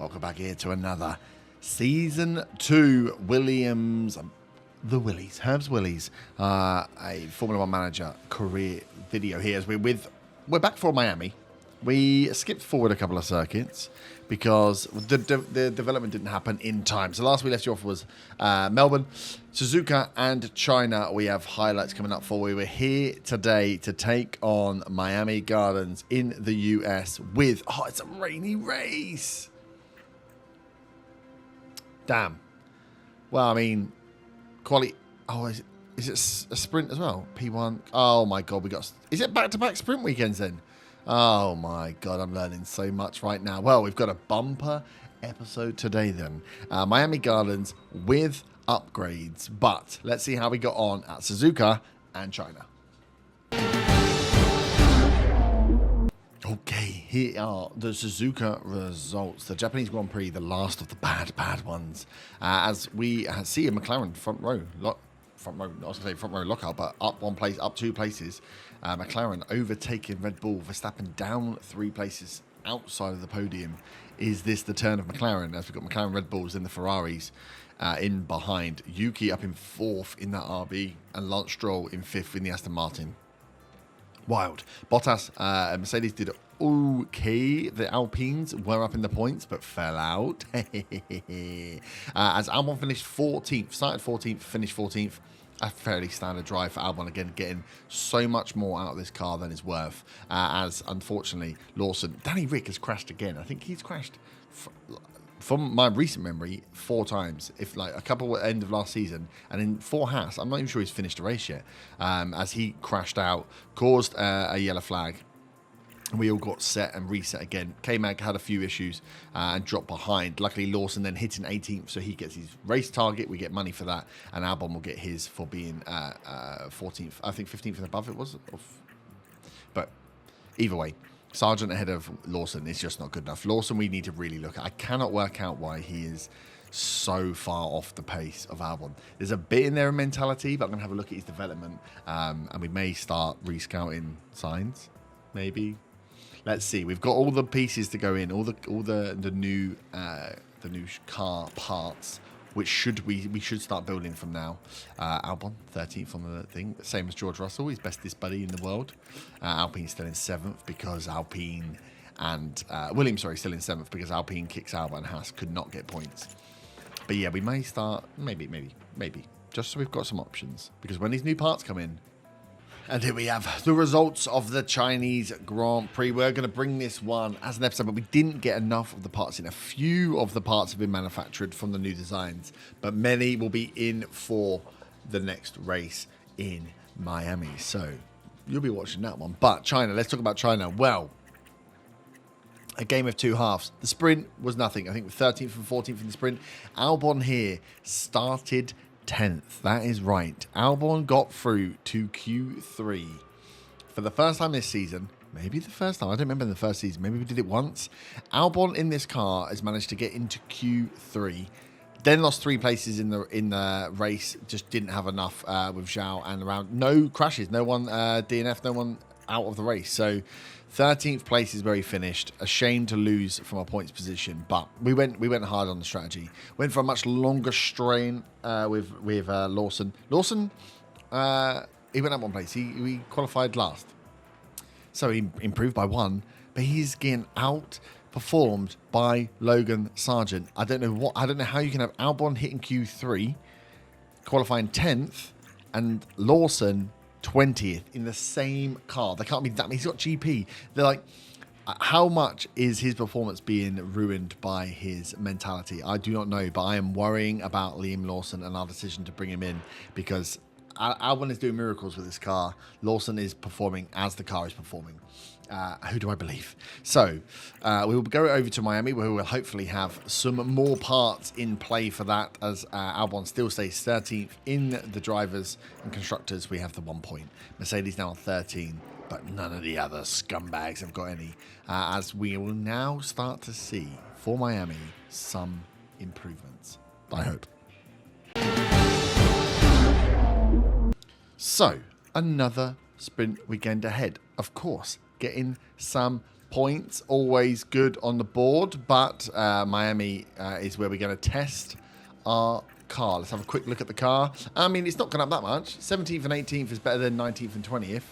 welcome back here to another Season 2 Williams, the Willies, Herb's Willies, a Formula 1 manager career video here as we're back for Miami. We skipped forward a couple of circuits because the development didn't happen in time. So last we left you off was Melbourne, Suzuka and China. We have highlights coming up for you. We're here today to take on Miami Gardens in the US with, it's a rainy race. Damn. Well, I mean, quality. Oh, is it a sprint as well? P1. Oh my God, is it back-to-back sprint weekends then? Oh my God, I'm learning so much right now. Well, we've got a bumper episode today then. Miami Gardens with upgrades, but let's see how we got on at Suzuka and China. Okay, here are the Suzuka results. The Japanese Grand Prix, the last of the bad ones. As we see a McLaren front row lockout, but up one place, up two places. McLaren overtaking Red Bull, Verstappen down 3 places outside of the podium. Is this the turn of McLaren? As we've got McLaren, Red Bulls, then the Ferraris in behind. Yuki up in 4th in that RB, and Lance Stroll in 5th in the Aston Martin. Wild. Bottas and Mercedes did okay. The Alpines were up in the points, but fell out. As Albon finished 14th, started 14th, finished 14th. A fairly standard drive for Albon, again, getting so much more out of this car than it's worth. As, unfortunately, Lawson, Danny Rick has crashed again. I think he's crashed, from my recent memory, 4 times. If like a couple at the end of last season, and in 4 Haas, I'm not even sure he's finished a race yet. As he crashed out, caused a yellow flag. And we all got set and reset again. K-Mag had a few issues and dropped behind. Luckily, Lawson then hit in 18th, so he gets his race target. We get money for that. And Albon will get his for being 14th. I think 15th and above it was. But either way, Sargent ahead of Lawson is just not good enough. Lawson we need to really look at. I cannot work out why he is so far off the pace of Albon. There's a bit in there of mentality, but I'm going to have a look at his development. And we may start re-scouting signs, maybe. Let's see. We've got all the pieces to go in, all the new car parts, which we should start building from now. Albon 13th on the thing, same as George Russell, his bestest buddy in the world. Alpine still in 7th because Alpine and Williams, still in 7th because Alpine kicks Albon and Haas could not get points. But yeah, we may start maybe just so we've got some options, because when these new parts come in. And here we have the results of the Chinese Grand Prix. We're going to bring this one as an episode, but we didn't get enough of the parts in. A few of the parts have been manufactured from the new designs, but many will be in for the next race in Miami. So you'll be watching that one. But China, let's talk about China. Well, a game of 2 halves. The sprint was nothing. I think 13th and 14th in the sprint. Albon here started 10th. That is right. Albon got through to Q3 for the first time this season. Maybe the first time. I don't remember in the first season. Maybe we did it once. Albon in this car has managed to get into Q3. Then lost 3 places in the race. Just didn't have enough with Zhao and around. No crashes. No one DNF. No one out of the race. So 13th place is where he finished. A shame to lose from a points position, but we went hard on the strategy. Went for a much longer strain with Lawson. Lawson, he went up 1 place. He qualified last, so he improved by 1. But he's getting outperformed by Logan Sargent. I don't know how you can have Albon hitting Q3, qualifying 10th, and Lawson 20th in the same car. They can't be that. He's got GP. They're like, how much is his performance being ruined by his mentality? I do not know, but I am worrying about Liam Lawson and our decision to bring him in, because Albon is doing miracles with this car. Lawson is performing as the car is performing. Who do I believe? So we will go over to Miami, where we will hopefully have some more parts in play for that, as Albon still stays 13th in the drivers and constructors. We have the 1 point. Mercedes now on 13, but none of the other scumbags have got any. As we will now start to see for Miami some improvements, I hope. So another sprint weekend ahead, of course. Getting some points, always good on the board, but Miami is where we're going to test our car. Let's have a quick look at the car. I mean, it's not gone up that much. 17th and 18th is better than 19th and 20th.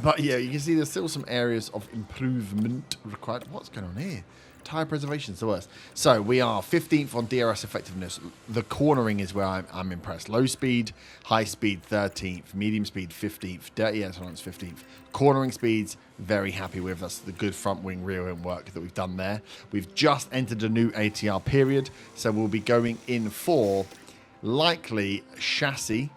But yeah, you can see there's still some areas of improvement required. What's going on here? Tyre preservation is the worst. So we are 15th on DRS effectiveness. The cornering is where I'm impressed. Low speed, high speed 13th, medium speed 15th, dirty air tolerance 15th. Cornering speeds, very happy with. That's the good front wing, rear wing work that we've done there. We've just entered a new ATR period, so we'll be going in for likely chassis,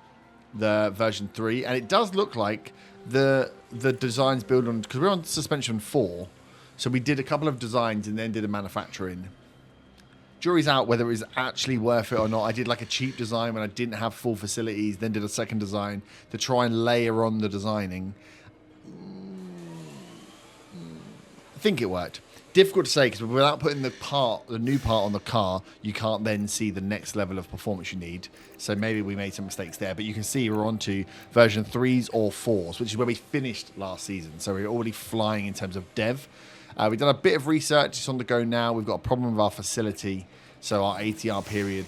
the version 3, and it does look like the designs build on, because we're on suspension 4. So we did a couple of designs and then did a manufacturing. Jury's out whether it was actually worth it or not. I did like a cheap design when I didn't have full facilities, then did a second design to try and layer on the designing. I think it worked. Difficult to say because without putting the new part on the car, you can't then see the next level of performance you need. So maybe we made some mistakes there, but you can see we're on to version 3s or 4s, which is where we finished last season. So we're already flying in terms of dev. We've done a bit of research. It's on the go now. We've got a problem with our facility. So our ATR period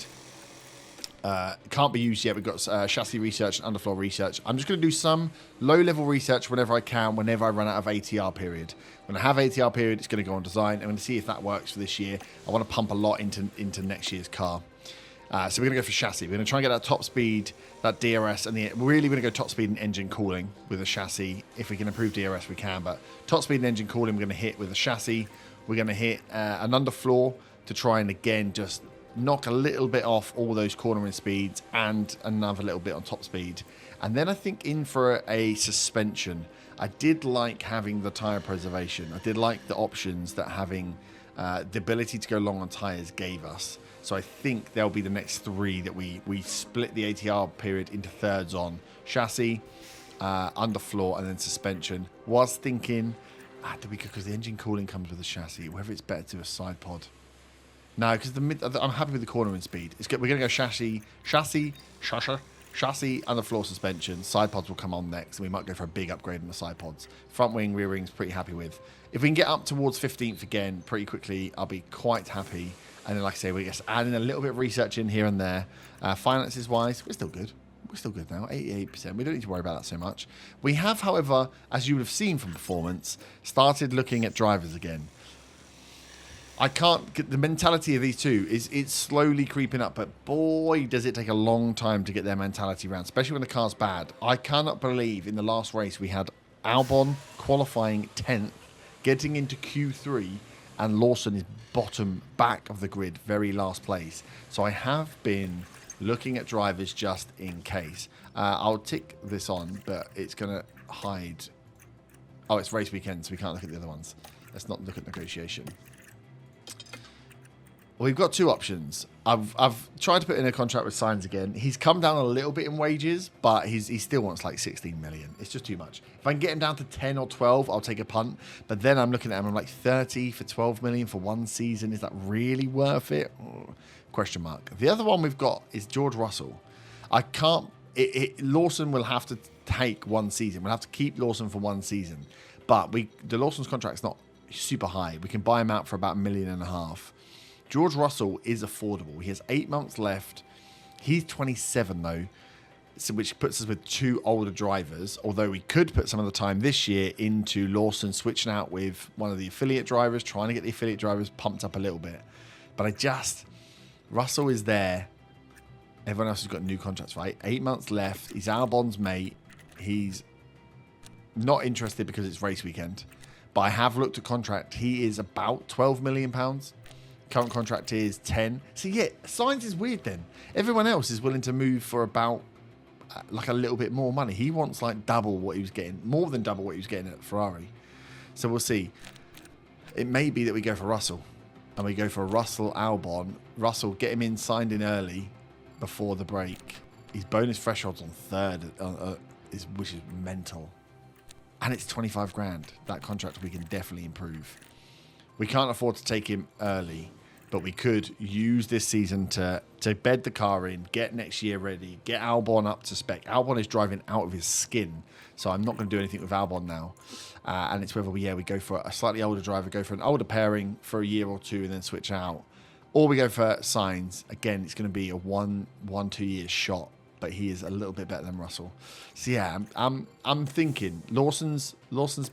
can't be used yet. We've got chassis research and underfloor research. I'm just going to do some low-level research whenever I can, whenever I run out of ATR period. When I have ATR period, it's going to go on design. I'm going to see if that works for this year. I want to pump a lot into next year's car. So we're going to go for chassis. We're going to try and get that top speed, that DRS, and we're really going to go top speed and engine cooling with the chassis. If we can improve DRS, we can. But top speed and engine cooling, we're going to hit with the chassis. We're going to hit an underfloor to try and, again, just knock a little bit off all those cornering speeds and another little bit on top speed. And then I think in for a suspension. I did like having the tyre preservation. I did like the options that having the ability to go long on tyres gave us. So I think there'll be the next 3 that we split the ATR period into thirds on. Chassis, underfloor, and then suspension. Was thinking, because the engine cooling comes with the chassis, whether it's better to do a side pod. No, because I'm happy with the cornering speed. We're going to go chassis, underfloor suspension. Side pods will come on next, and we might go for a big upgrade on the side pods. Front wing, rear wing's pretty happy with. If we can get up towards 15th again pretty quickly, I'll be quite happy. And then, like I say, we're just adding a little bit of research in here and there. Finances-wise, we're still good. We're still good now, 88%. We don't need to worry about that so much. We have, however, as you would have seen from performance, started looking at drivers again. I can't get the mentality of these two it's slowly creeping up, but boy, does it take a long time to get their mentality around, especially when the car's bad. I cannot believe in the last race we had Albon qualifying 10th, getting into Q3, and Lawson is bottom back of the grid, very last place. So I have been looking at drivers just in case. I'll tick this on, but it's going to hide. Oh, it's race weekend, so we can't look at the other ones. Let's not look at negotiation. Well, we've got 2 options. I've tried to put in a contract with Sainz again. He's come down a little bit in wages, but he still wants like 16 million. It's just too much. If I can get him down to 10 or 12, I'll take a punt. But then I'm looking at him, I'm like 30 for 12 million for one season. Is that really worth it? Question mark. The other one we've got is George Russell. I can't... Lawson will have to take one season. We'll have to keep Lawson for one season. But the Lawson's contract's not super high. We can buy him out for about $1.5 million. George Russell is affordable. He has 8 months left. He's 27 though, so which puts us with 2 older drivers, although we could put some of the time this year into Lawson switching out with one of the affiliate drivers, trying to get the affiliate drivers pumped up a little bit. But Russell is there. Everyone else has got new contracts, right? 8 months left. He's Albon's mate. He's not interested because it's race weekend. But I have looked at contract. He is about £12 million. Current contract is 10. So yeah, Sainz is weird then. Everyone else is willing to move for about like a little bit more money. He wants like double what he was getting, more than double what he was getting at Ferrari. So we'll see. It may be that we go for Russell. And we go for Russell Albon. Russell, get him in, signed in early before the break. His bonus threshold's on 3rd, which is mental. And it's 25 grand. That contract we can definitely improve. We can't afford to take him early. But we could use this season to bed the car in, get next year ready, get Albon up to spec. Albon is driving out of his skin, so I'm not going to do anything with Albon now. And it's whether we go for a slightly older driver, go for an older pairing for a year or two, and then switch out, or we go for Sainz. Again, it's going to be a 1-2 year shot, but he is a little bit better than Russell. So yeah, I'm thinking Lawson's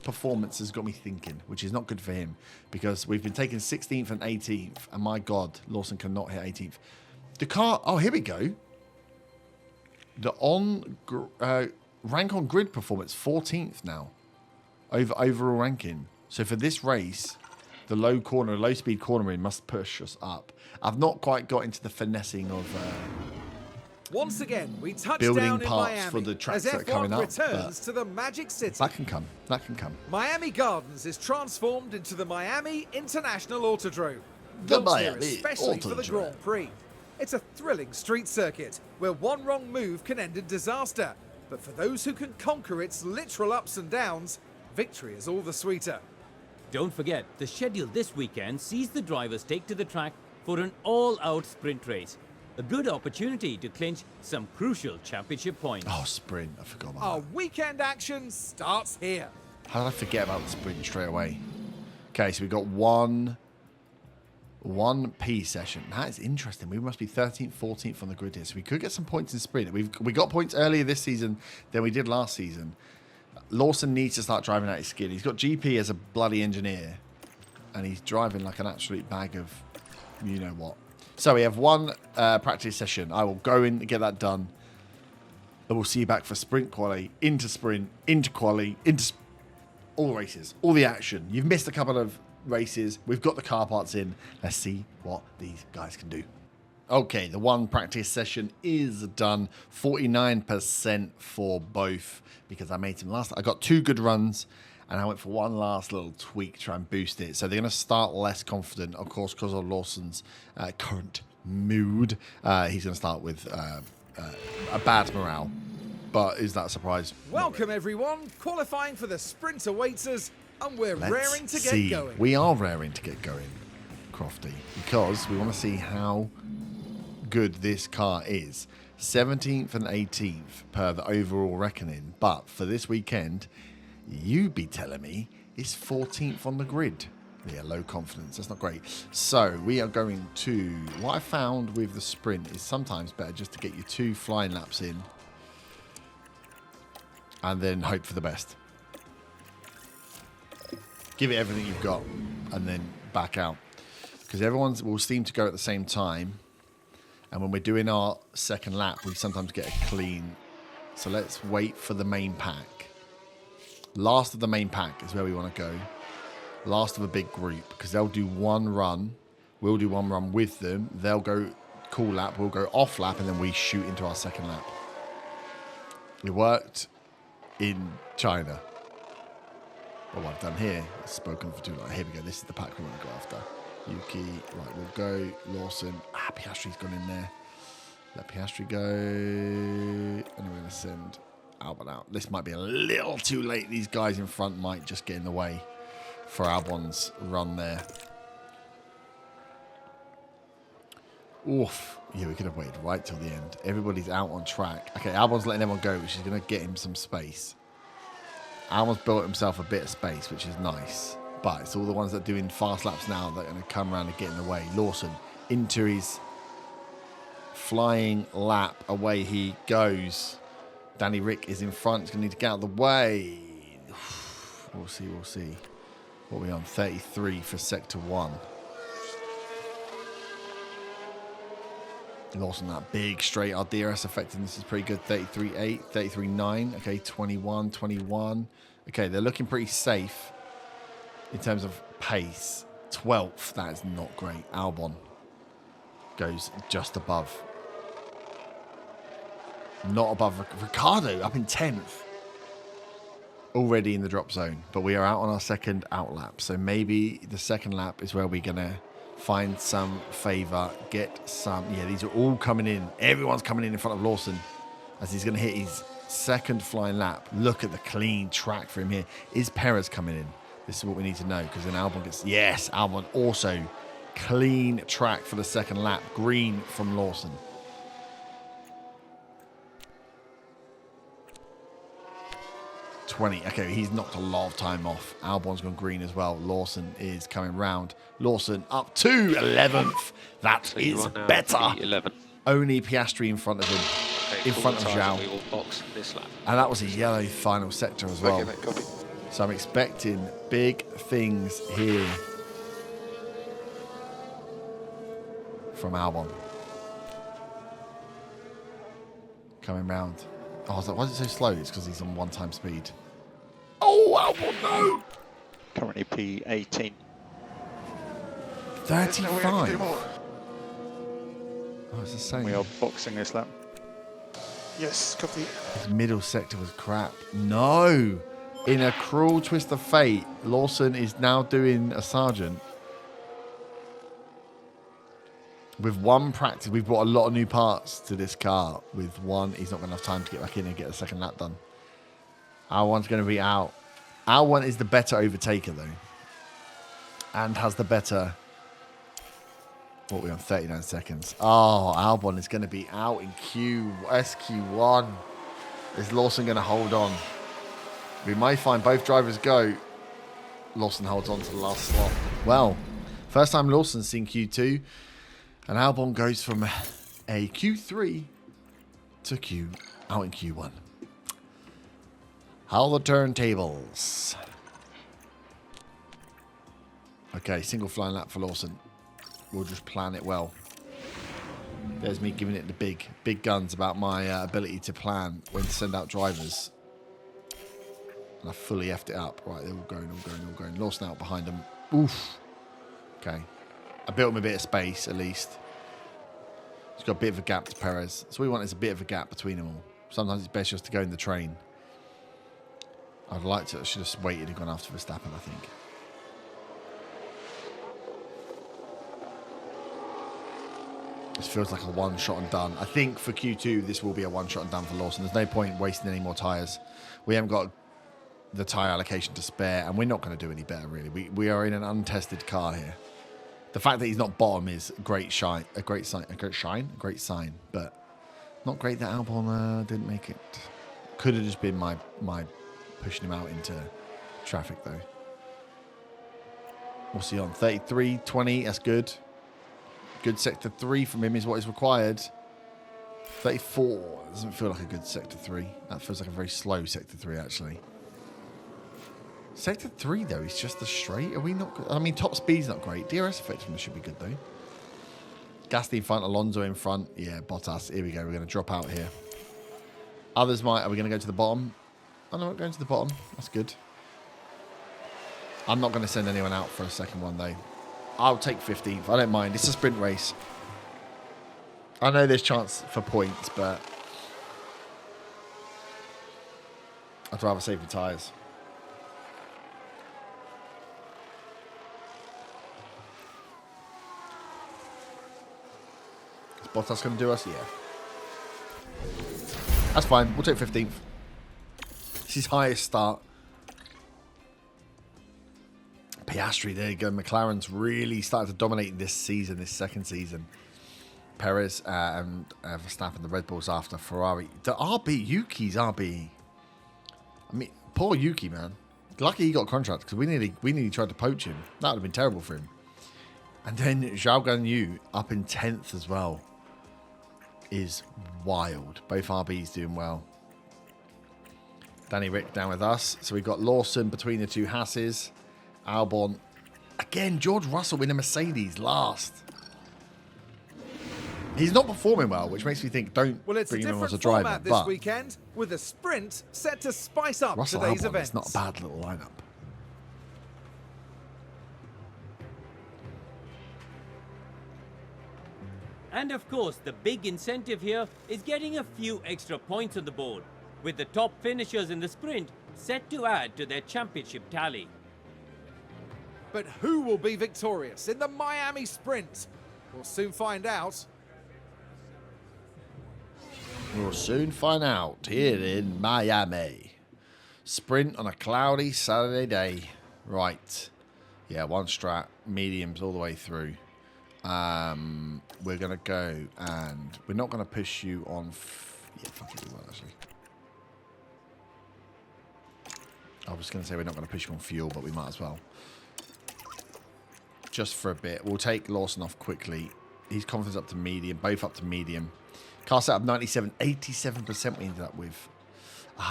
performance has got me thinking, which is not good for him because we've been taking 16th and 18th, and my God, Lawson cannot hit 18th. The car, oh, here we go. The rank on grid performance 14th now over overall ranking. So for this race, the low speed cornering must push us up. I've not quite got into the finessing of once again, we touch building down in parts Miami for the tracks as that are F1 coming up. returns to the Magic City. That can come. That can come. Miami Gardens is transformed into the Miami International Autodrome. The Built here Miami especially for the Autodrome. Grand Prix. It's a thrilling street circuit where one wrong move can end in disaster. But for those who can conquer its literal ups and downs, victory is all the sweeter. Don't forget, the schedule this weekend sees the drivers take to the track for an all-out sprint race. A good opportunity to clinch some crucial championship points. Oh, sprint. I forgot about Our that. weekend action starts here. How did I forget about the sprint straight away? Okay, so we got one P session. That is interesting. We must be 13th, 14th on the grid here. So we could get some points in sprint. We got points earlier this season than we did last season. Lawson needs to start driving out his skin. He's got GP as a bloody engineer. And he's driving like an absolute bag of you know what. So we have one practice session. I will go in and get that done. And we'll see you back for sprint quali, into quali, into all races, all the action. You've missed a couple of races. We've got the car parts in. Let's see what these guys can do. Okay, the one practice session is done. 49% for both because I made some last. I got 2 good runs and I went for one last little tweak to try and boost it. So they're going to start less confident, of course, because of Lawson's current mood. He's going to start with a bad morale. But is that a surprise? Welcome, everyone. Qualifying for the sprint awaits us, and we're raring to get going. We are raring to get going, Crofty, because we want to see how good this car is. 17th and 18th per the overall reckoning. But for this weekend, you be telling me it's 14th on the grid. Yeah, low confidence. That's not great. So we are going to... What I found with the sprint is sometimes better just to get your 2 flying laps in and then hope for the best. Give it everything you've got and then back out. Because everyone will seem to go at the same time. And when we're doing our second lap, we sometimes get a clean. So let's wait for the main pack. Last of the main pack is where we want to go. Last of a big group, because they'll do one run. We'll do one run with them. They'll go cool lap. We'll go off lap, and then we shoot into our second lap. It worked in China. But what I've done here is spoken for too long. Here we go. This is the pack we want to go after. Yuki. Right, we'll go. Lawson. Piastri's gone in there. Let Piastri go. And we're going to send Albon out. This might be a little too late. These guys in front might just get in the way for Albon's run there. Oof. Yeah, we could have waited right till the end. Everybody's out on track. Okay, Albon's letting everyone go, which is going to get him some space. Albon's built himself a bit of space, which is nice. But it's all the ones that are doing fast laps now that are going to come around and get in the way. Lawson into his flying lap. Away he goes. Danny Rick is in front. He's going to need to get out of the way. We'll see. What are we on? 33 for Sector 1. Lawson, that big straight. Our DRS effectiveness is pretty good. 33.8, 33.9. Okay, 21. Okay, they're looking pretty safe in terms of pace. 12th, that is not great. Albon goes just above. Not above Ricardo, up in 10th. Already in the drop zone, but we are out on our second out lap. So maybe the second lap is where we're going to find some favour, get some... Yeah, these are all coming in. Everyone's coming in front of Lawson as he's going to hit his second flying lap. Look at the clean track for him here. Is Perez coming in? This is what we need to know, because then Albon gets... Yes, Albon also Clean track for the second lap. Green from Lawson. Okay, he's knocked a lot of time off. Albon's gone green as well. Lawson is coming round. Lawson up to 11th. That So is you are now better. P11. Only Piastri in front of him. Okay, In front of Zhao. We will box this lap. And that was a yellow final sector as well. Okay, mate, copy. So I'm expecting big things here from Albon. Coming round. Oh, I was like, why is it so slow? It's because he's on one-time speed. Oh, Albon, no! Currently P18. 35. Oh, it's the same. We are boxing this lap. Yes, copy. His middle sector was crap. No! In a cruel twist of fate, Lawson is now doing a sergeant. With one practice, we've brought a lot of new parts to this car. With one, he's not got enough time to get back in and get the second lap done. Our one's going to be out. Our one is the better overtaker, though. And has the better... What are we on? 39 seconds. Oh, Albon is going to be out in SQ1. Is Lawson going to hold on? We may find both drivers go. Lawson holds on to the last slot. Well, first time Lawson's seen Q2. And Albon goes from a Q3 to out in Q1. How the turntables. Okay, single flying lap for Lawson. We'll just plan it well. There's me giving it the big guns about my ability to plan when to send out drivers. And I fully effed it up. Right, they're all going. Lawson out behind them. Oof. Okay. I built him a bit of space, at least. He's got a bit of a gap to Perez. So we want is a bit of a gap between them all. Sometimes it's best just to go in the train. I should have waited and gone after Verstappen, I think. This feels like a one shot and done. I think for Q2, this will be a one shot and done for Lawson. There's no point wasting any more tyres. We haven't got the tyre allocation to spare, and we're not going to do any better, really. We are in an untested car here. The fact that he's not bottom is a great sign, but not great that Albon didn't make it. Could have just been my pushing him out into traffic, though. What's he on? 33.20, that's good. Good sector 3 from him is what is required. 34 doesn't feel like a good sector 3. That feels like a very slow sector 3, actually. Sector 3, though, is just the straight. Are we not good? I mean, top speed's not great. DRS effectiveness should be good, though. Gasly in front, Alonso in front. Yeah, Bottas. Here we go. We're going to drop out here. Others might. Are we going to go to the bottom? Oh, no, we're going to the bottom. That's good. I'm not going to send anyone out for a second one, though. I'll take 15th. I don't mind. It's a sprint race. I know there's chance for points, but I'd rather save the tyres. Is Bottas going to do us? Yeah. That's fine. We'll take 15th. It's his highest start. Piastri, there you go. McLaren's really started to dominate this season, this second season. Perez and Verstappen, the Red Bulls after Ferrari. The RB, Yuki's RB. I mean, poor Yuki, man. Lucky he got a contract because we nearly tried to poach him. That would have been terrible for him. And then Zhao Ganyu up in 10th as well is wild. Both RBs doing well. Danny Rick down with us. So we've got Lawson between the two Hasses. Albon. Again, George Russell in a Mercedes last. He's not performing well, which makes me think don't Well, it's a bring him on as a different driver. format this But weekend with a sprint set to spice up Russell today's Albon, events. it's not a bad little lineup. And of course, the big incentive here is getting a few extra points on the board, with the top finishers in the sprint set to add to their championship tally. But who will be victorious in the Miami Sprint? We'll soon find out. We'll soon find out here in Miami. Sprint on a cloudy Saturday day. Right. Yeah, one strat, mediums all the way through. we're going to go and we're not going to push you on... yeah, fuck it, we will actually. I was going to say we're not going to push you on fuel, but we might as well. Just for a bit. We'll take Lawson off quickly. He's confidence up to medium, both up to medium. Car set up 97, 87% we ended up with.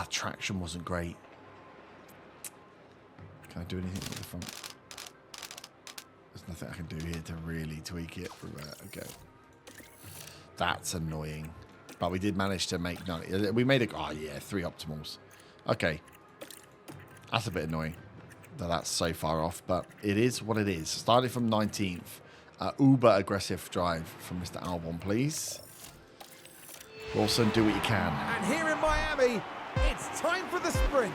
Traction wasn't great. Can I do anything with the front? There's nothing I can do here to really tweak it. Okay. That's annoying. But we did manage to make 90. We made a... oh, yeah, 3 optimals. Okay. That's a bit annoying that that's so far off, but it is what it is. Starting from 19th. Uber aggressive drive from Mr. Albon, please. Lawson, do what you can. And here in Miami, it's time for the sprint.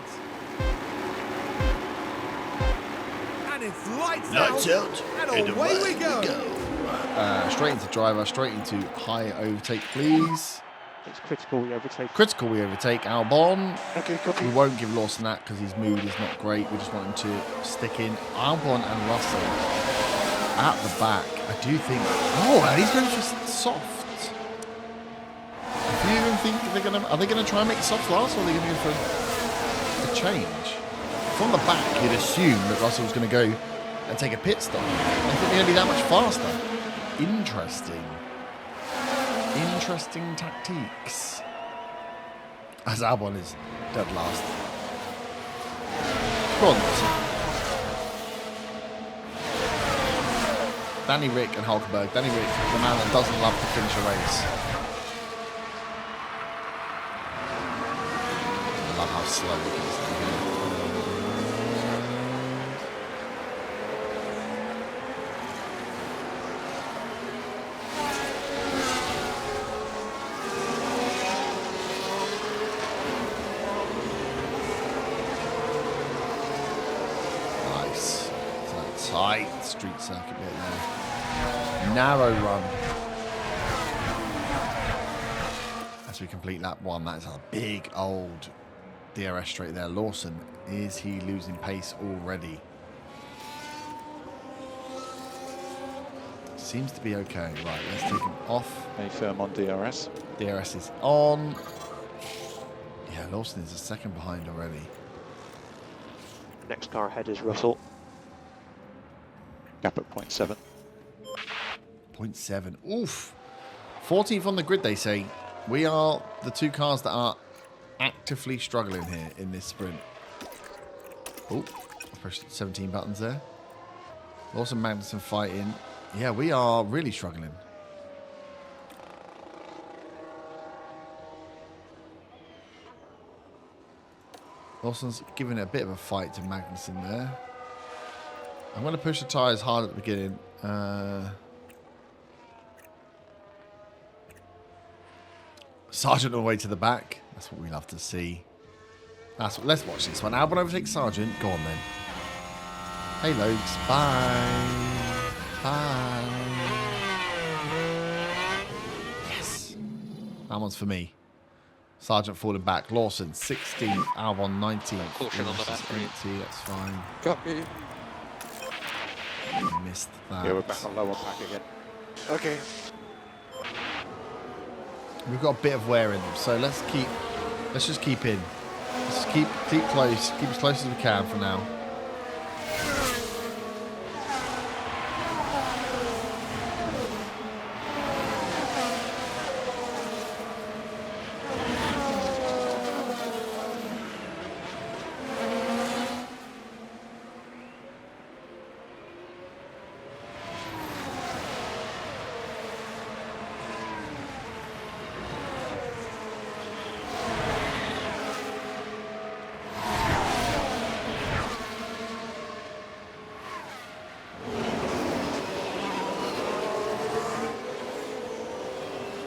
And it's lights out, and away we go. Straight into driver, straight into high overtake, please. It's critical we overtake. Critical we overtake Albon. Okay, copy. We won't give Lawson that because his mood is not great. We just want him to stick in. Albon and Russell at the back. I do think... oh, and he's going for soft. Do you even think they're going to... are they going to try and make soft last, or are they going to go for a change? From the back, you'd assume that Russell's going to go and take a pit stop. I think they're going to be that much faster. Interesting. Interesting tactics. As Albon is dead last. Go on, Lawson. Danny Rick and Hulkenberg. Danny Rick, the man that doesn't love to finish a race. I love how slow he is. Nice. It's a tight street circuit bit there. Narrow run. As we complete lap 1, that is a big old DRS straight there. Lawson, is he losing pace already? Seems to be okay. Right, let's take him off. Very firm on DRS. DRS is on. Yeah, Lawson is a second behind already. Next car ahead is Russell. Gap at 0.7. 0.7. Oof. 14th on the grid, they say. We are the two cars that are actively struggling here in this sprint. Oh, I pushed 17 buttons there. Lawson Magnussen fighting. Yeah, we are really struggling. Lawson's giving it a bit of a fight to Magnussen there. I'm going to push the tyres hard at the beginning. Sargent all the way to the back. That's what we love to see. Let's watch this one. Albon overtakes Sargent. Go on then. Hey, Logs. Bye. Bye. Yes. That one's for me. Sargent falling back. Lawson 16th. Albon 19th. Caution on the back. 80. That's fine. Copy. Missed that. Yeah, we're back on low on pack again. Okay. We've got a bit of wear in them, so let's just keep in. Let's keep close. Keep as close as we can for now.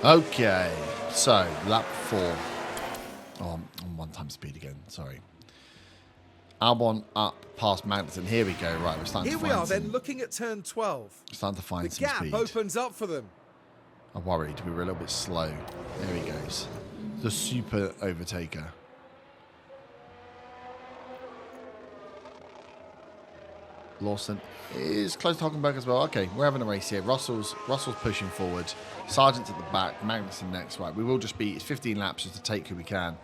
Okay, so lap 4. Oh, I'm 1 time speed again. Sorry. Albon up past Magnussen. Here we go. Right, we're starting Here to we find are some, then looking at turn 12. starting to find The some gap speed. opens up for them. I worried we were a little bit slow. There he goes. The super overtaker. Lawson is close to Hockenberg as well. Okay, we're having a race here. Russell's pushing forward. Sargent's at the back. Magnussen next. Right, we will just be... It's 15 laps just to take who we can.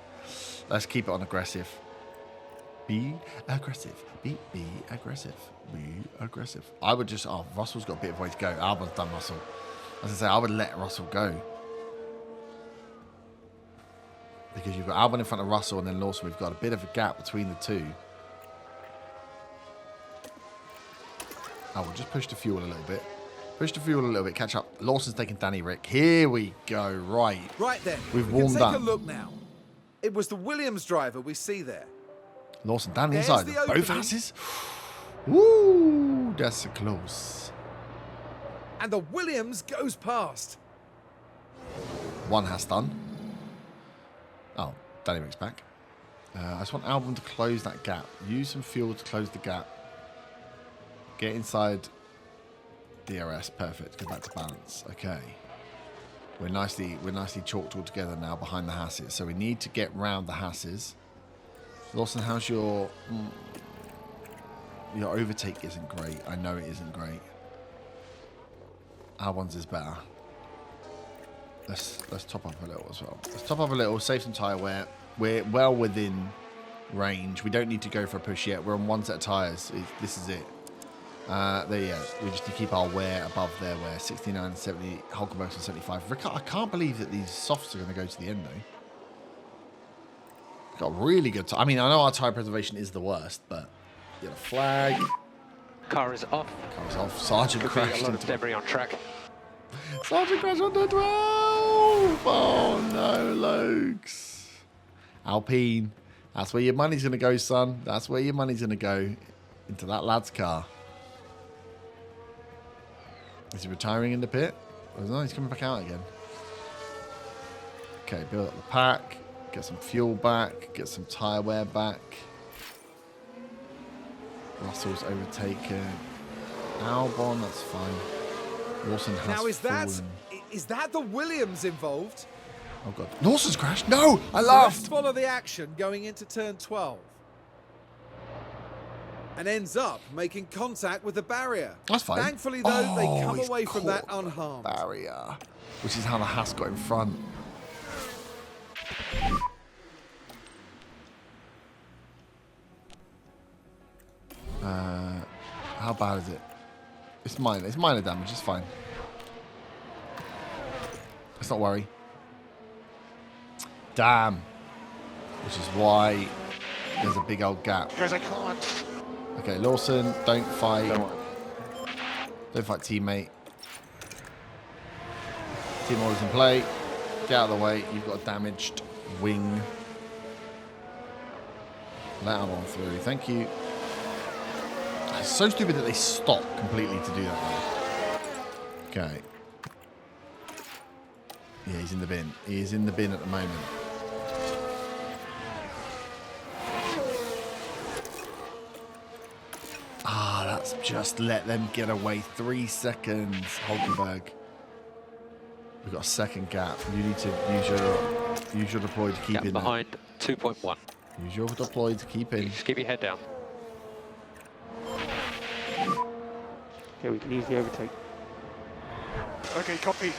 Let's keep it on aggressive. Be aggressive. Be aggressive. Be aggressive. I would just... Oh, Russell's got a bit of way to go. Albon's done Russell. As I say, I would let Russell go. Because you've got Albon in front of Russell and then Lawson. We've got a bit of a gap between the two. Oh, we'll just push the fuel a little bit. Push the fuel a little bit. Catch up. Lawson's taking Danny Rick. Here we go. Right. Right then. We've we warmed can up. take a look now. It was the Williams driver we see there. Lawson down the There's inside. the Both opening. passes. Woo! That's close. And the Williams goes past. One has done. Oh, Danny Rick's back. I just want Albon to close that gap. Use some fuel to close the gap. Get inside DRS. Perfect. Get back to balance. Okay. We're nicely chalked all together now behind the Hasses. So we need to get round the Hasses. Lawson, how's your overtake isn't great. I know it isn't great. Our one's is better. Let's top up a little as well. Let's top up a little, save some tyre wear. We're well within range. We don't need to go for a push yet. We're on one set of tyres. This is it. There, yeah. We just need to keep our wear above their wear. 69, 70, Hulkenberg's on 75. I can't believe that these softs are going to go to the end, though. Got really good time. I mean, I know our tyre preservation is the worst, but get a flag. Car is off. Car's off. Sergeant Could be crashed a lot of into debris on track. Sergeant crashed onto 12. Oh no, Lokes. Alpine. That's where your money's going to go, son. That's where your money's going to go. Into that lad's car. Is he retiring in the pit? Oh, no, he's coming back out again. Okay, build up the pack. Get some fuel back. Get some tyre wear back. Russell's overtaken. Albon, that's fine. Lawson has Now fallen. is that the Williams involved? Oh god. Lawson's crashed? No! I So let's laughed! follow the action going into turn 12. And ends up making contact with the barrier. That's fine. Thankfully, though, they come he's away from that caught the unharmed. barrier. Which is how the Haas got in front. How bad is it? It's minor. It's minor damage. It's fine. Let's not worry. Damn. Which is why there's a big old gap. Guys, I can't. Okay, Lawson, don't fight. Don't worry. Don't fight teammate. Team orders in play. Get out of the way. You've got a damaged wing. Let him on through. Thank you. It's so stupid that they stop completely to do that. Though. Okay. Yeah, he's in the bin. He is in the bin at the moment. Ah, that's just let them get away. 3 seconds, Hulkenberg. We've got a second gap. You need to use your deploy to keep Gap in there. behind 2.1. Use your deploy to keep in. Just keep your head down. Okay, we can easily overtake. Okay, copy.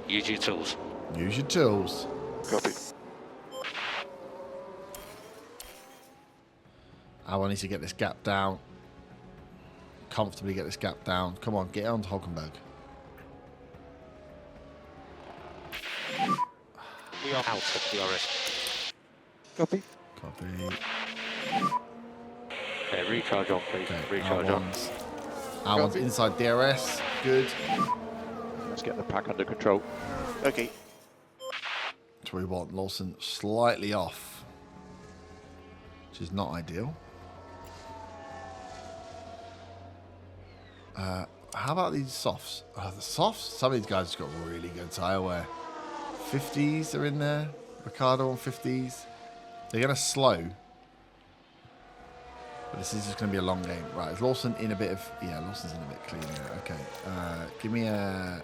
Use your tools. Use your tools. Copy. I need to get this gap down. Comfortably get this gap down. Come on, get on to Hulkenberg. We are out of DRS. Copy. Copy. Okay, recharge on, please. Okay, Recharge on. Albon's inside DRS. Good. Let's get the pack under control. Okay. So we want Lawson slightly off, which is not ideal. How about these softs? The softs? Some of these guys have got really good tyre wear. 50s are in there. Ricardo on 50s. They're going to slow. But this is just going to be a long game. Right, is Lawson in a bit of... Yeah, Lawson's in a bit clean air. Okay. Give me a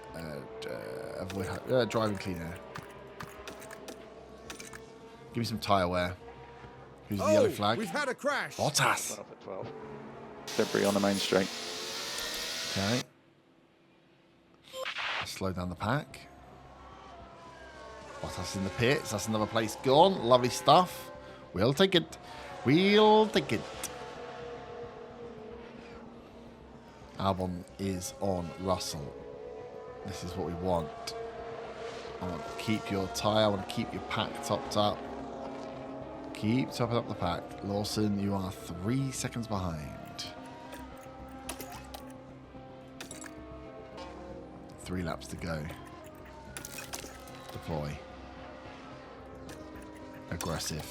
avoid driving clean air. Give me some tyre wear. Who's the yellow flag? We've had a crash. Bottas. Got off at 12. Debris on the main straight. Okay. Slow down the pack. Bottas in the pits. That's another place gone. Lovely stuff. We'll take it. We'll take it. Albon is on Russell. This is what we want. I want to keep your tyre. I want to keep your pack topped up. Keep topping up the pack. Lawson, you are 3 seconds behind. 3 laps to go. Deploy. Aggressive.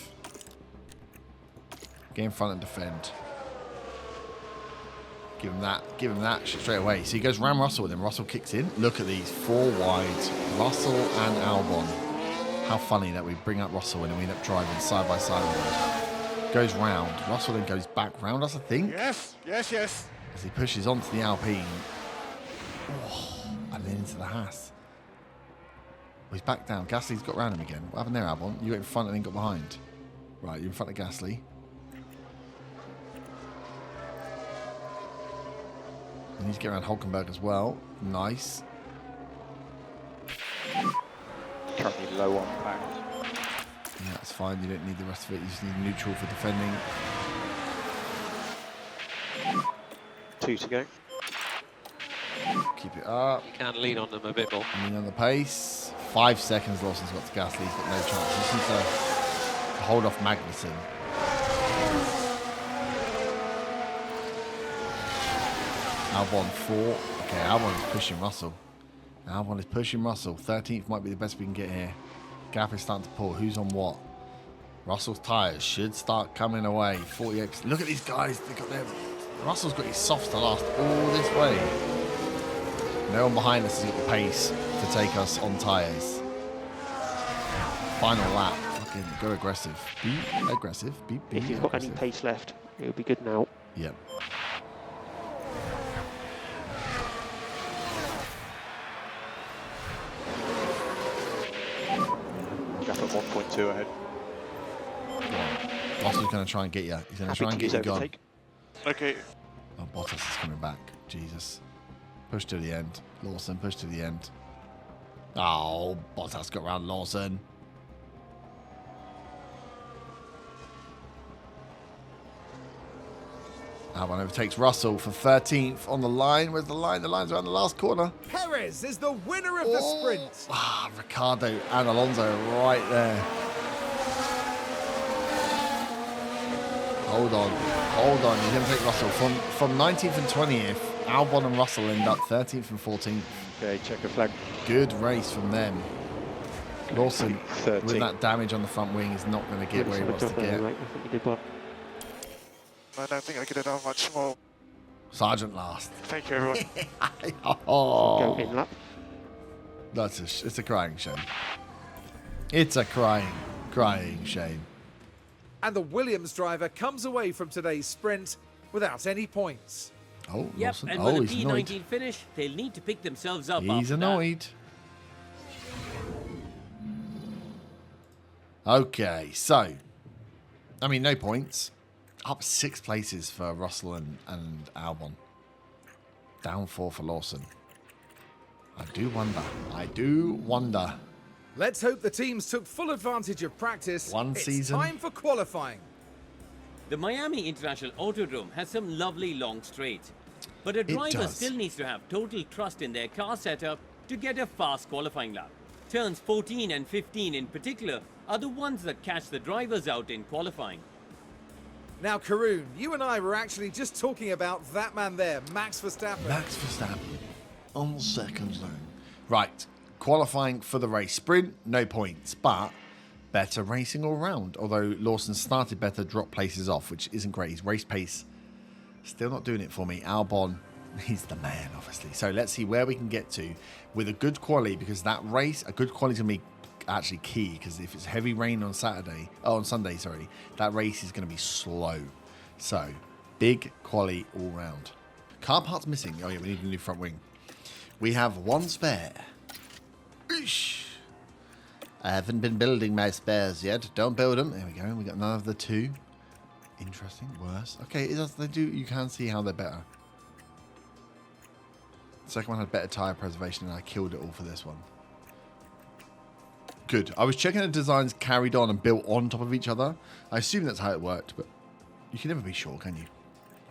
Get in front and defend. Give him that straight away. So he goes round Russell, then Russell kicks in. Look at these 4 wides. Russell and Albon. How funny that we bring up Russell and then we end up driving side by side with him. Goes round. Russell then goes back round us, I think. Yes, yes, yes. As he pushes onto the Alpine. Oh, and then into the Haas. Oh, he's back down. Gasly's got round him again. What happened there, Albon? You got in front and then got behind. Right, you're in front of Gasly. You need to get around Hulkenberg as well. Nice. Currently low on pack. Yeah, that's fine. You don't need the rest of it. You just need neutral for defending. 2 to go. Keep it up. You can lean on them a bit more. Lean on the pace. 5 seconds Lawson's got to Gasly. He's got no chance. He just needs to hold off Magnussen. Albon 4. Okay, Albon is pushing Russell. Albon is pushing Russell. 13th might be the best we can get here. Gap is starting to pull. Who's on what? Russell's tyres should start coming away. 48%. Look at these guys. They got their. Russell's got his softs to last all this way. No one behind us has got the pace to take us on tyres. Final lap. Fucking go aggressive. Be aggressive. Be If you've got any aggressive. pace left, it'll be good now. Yep. Gap at 1.2 ahead. Russell's going to try and get you. He's going to Happy try to and use get you gone. overtake. Okay. Oh, Bottas is coming back. Jesus. Push to the end. Lawson, push to the end. Oh, Bottas got round Lawson. Albon overtakes Russell for 13th on the line. Where's the line? The line's around the last corner. Perez is the winner of the sprint. Ah, Ricciardo and Alonso right there. Hold on. Hold on. He's going to take Russell. From 19th and 20th, Albon and Russell end up 13th and 14th. Okay, checker flag. Good race from them. Lawson, 13. with that damage on the front wing, is not going to get where he wants to get. Right, I think you did well. I don't think I could have done much more. Sergeant last. Thank you, everyone. Go Oh, in lap. it's a crying shame. It's a crying shame. And the Williams driver comes away from today's sprint without any points. Oh, Yep, Lawson. and Oh, with he's a P19 annoyed. finish, they'll need to pick themselves up He's after that. annoyed. Okay, so, I mean, no points. Up 6 places for Russell and Albon. Down 4 for Lawson. I do wonder. Let's hope the teams took full advantage of practice. One it's season. time for qualifying. The Miami International Autodrome has some lovely long straights, but a driver does. still needs to have total trust in their car setup to get a fast qualifying lap. Turns 14 and 15 in particular are the ones that catch the drivers out in qualifying. Now, Karoon, you and I were actually just talking about that man there, Max Verstappen. Max Verstappen on second zone. Right, qualifying for the race. Sprint, no points, but better racing all round. Although Lawson started better, dropped places off, which isn't great. His race pace, still not doing it for me. Albon, he's the man, obviously. So let's see where we can get to with a good quali, because that race, a good quali is going to be actually key, because if it's heavy rain on Sunday, that race is going to be slow. So big quali all round. Car parts missing. Oh yeah, we need a new front wing. We have 1 spare. Eesh. I haven't been building my spares yet. Don't build them. There we go. We got another 2. Interesting. Worse. Okay, it does, they do. You can see how they're better. The second one had better tyre preservation, and I killed it all for this one. Good. I was checking the designs carried on and built on top of each other. I assume that's how it worked, but you can never be sure, can you?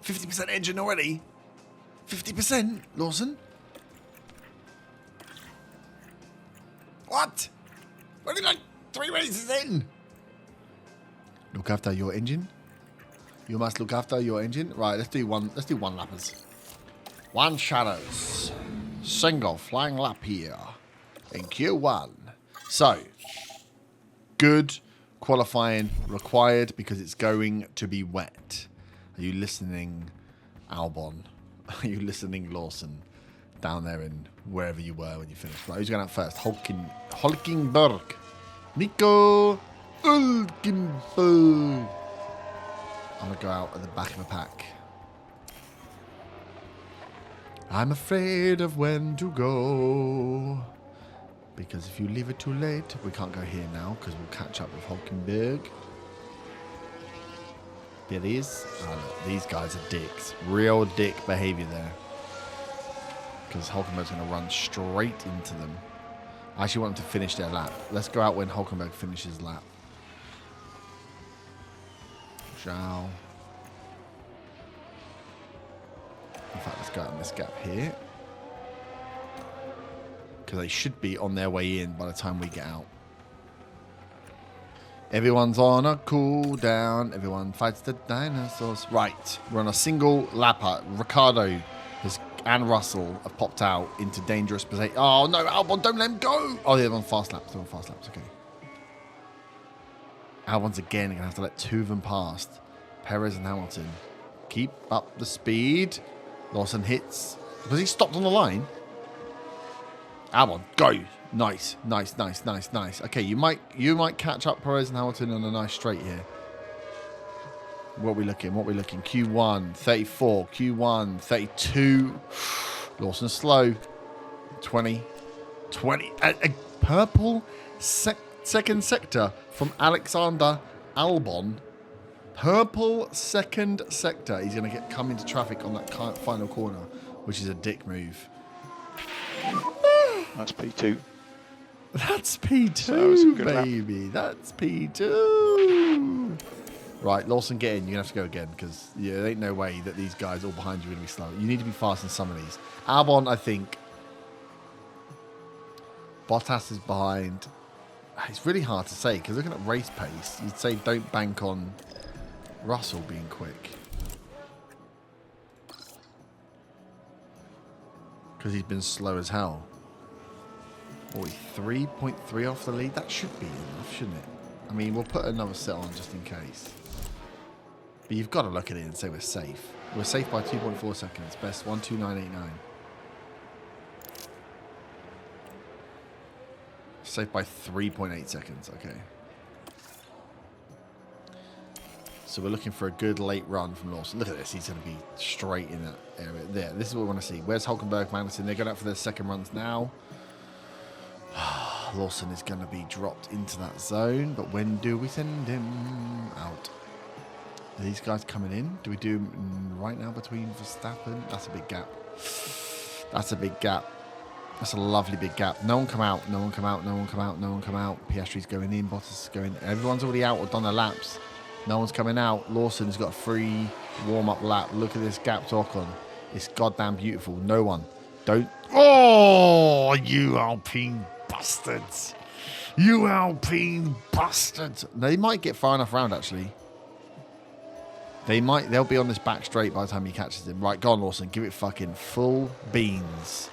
50% engine already? 50%, Lawson? What? We're only like 3 races in. Look after your engine. You must look after your engine. Right, let's do one lappers. One shadows. Single flying lap here in Q1. So, good qualifying required because it's going to be wet. Are you listening, Albon? Are you listening, Lawson? Down there in wherever you were when you finished. Right, who's going out first? Hulkenberg. Nico Hulkenberg. I'm going to go out at the back of the pack. I'm afraid of when to go. Because if you leave it too late, we can't go here now because we'll catch up with Hulkenberg. Here it is. Oh, look, these guys are dicks. Real dick behavior there. Because Hulkenberg's going to run straight into them. I actually want them to finish their lap. Let's go out when Hulkenberg finishes lap. Zhao. In fact, let's go out in this gap here. Because they should be on their way in by the time we get out. Everyone's on a cooldown. Everyone fights the dinosaurs. Right, we're on a single lapper. Ricardo and Russell have popped out into dangerous position. Oh no, Albon, don't let him go. Oh, they're on fast laps. They're on fast laps. Okay. Albon's again going to have to let 2 of them past. Perez and Hamilton. Keep up the speed. Lawson hits. Was he stopped on the line? Albon, go. Nice, nice, nice, nice, nice. Okay, you might catch up Perez and Hamilton on a nice straight here. What are we looking? Q1, 34. Q1, 32. Lawson slow. 20. A purple second sector from Alexander Albon. Purple second sector. He's going to come into traffic on that final corner, which is a dick move. That's P2. That's P2, So baby. That's P2. Right, Lawson, get in. You're going to have to go again because there ain't no way that these guys all behind you are going to be slow. You need to be fast in some of these. Albon, I think. Bottas is behind. It's really hard to say because looking at race pace, you'd say don't bank on Russell being quick. Because he's been slow as hell. 3.3 off the lead. That should be enough, shouldn't it? I mean, we'll put another set on just in case. But you've got to look at it and say we're safe. We're safe by 2.4 seconds. Best 129.89. Safe by 3.8 seconds. Okay. So we're looking for a good late run from Lawson. Look at this. He's going to be straight in that area. There. This is what we want to see. Where's Hulkenberg, Magnussen? They're going out for their second runs now. Lawson is going to be dropped into that zone. But when do we send him out? Are these guys coming in? Do we do them right now between Verstappen? That's a big gap. That's a big gap. That's a lovely big gap. No one come out. No one come out. No one come out. No one come out. Piastri's going in. Bottas is going in. Everyone's already out or done their laps. No one's coming out. Lawson's got a free warm-up lap. Look at this gap to Ocon. It's goddamn beautiful. No one. Don't. Oh, you Alpine bastards. You Alpine bastards. They might get far enough round, actually. They'll be on this back straight by the time he catches him. Right, go on, Lawson. Give it fucking full beans.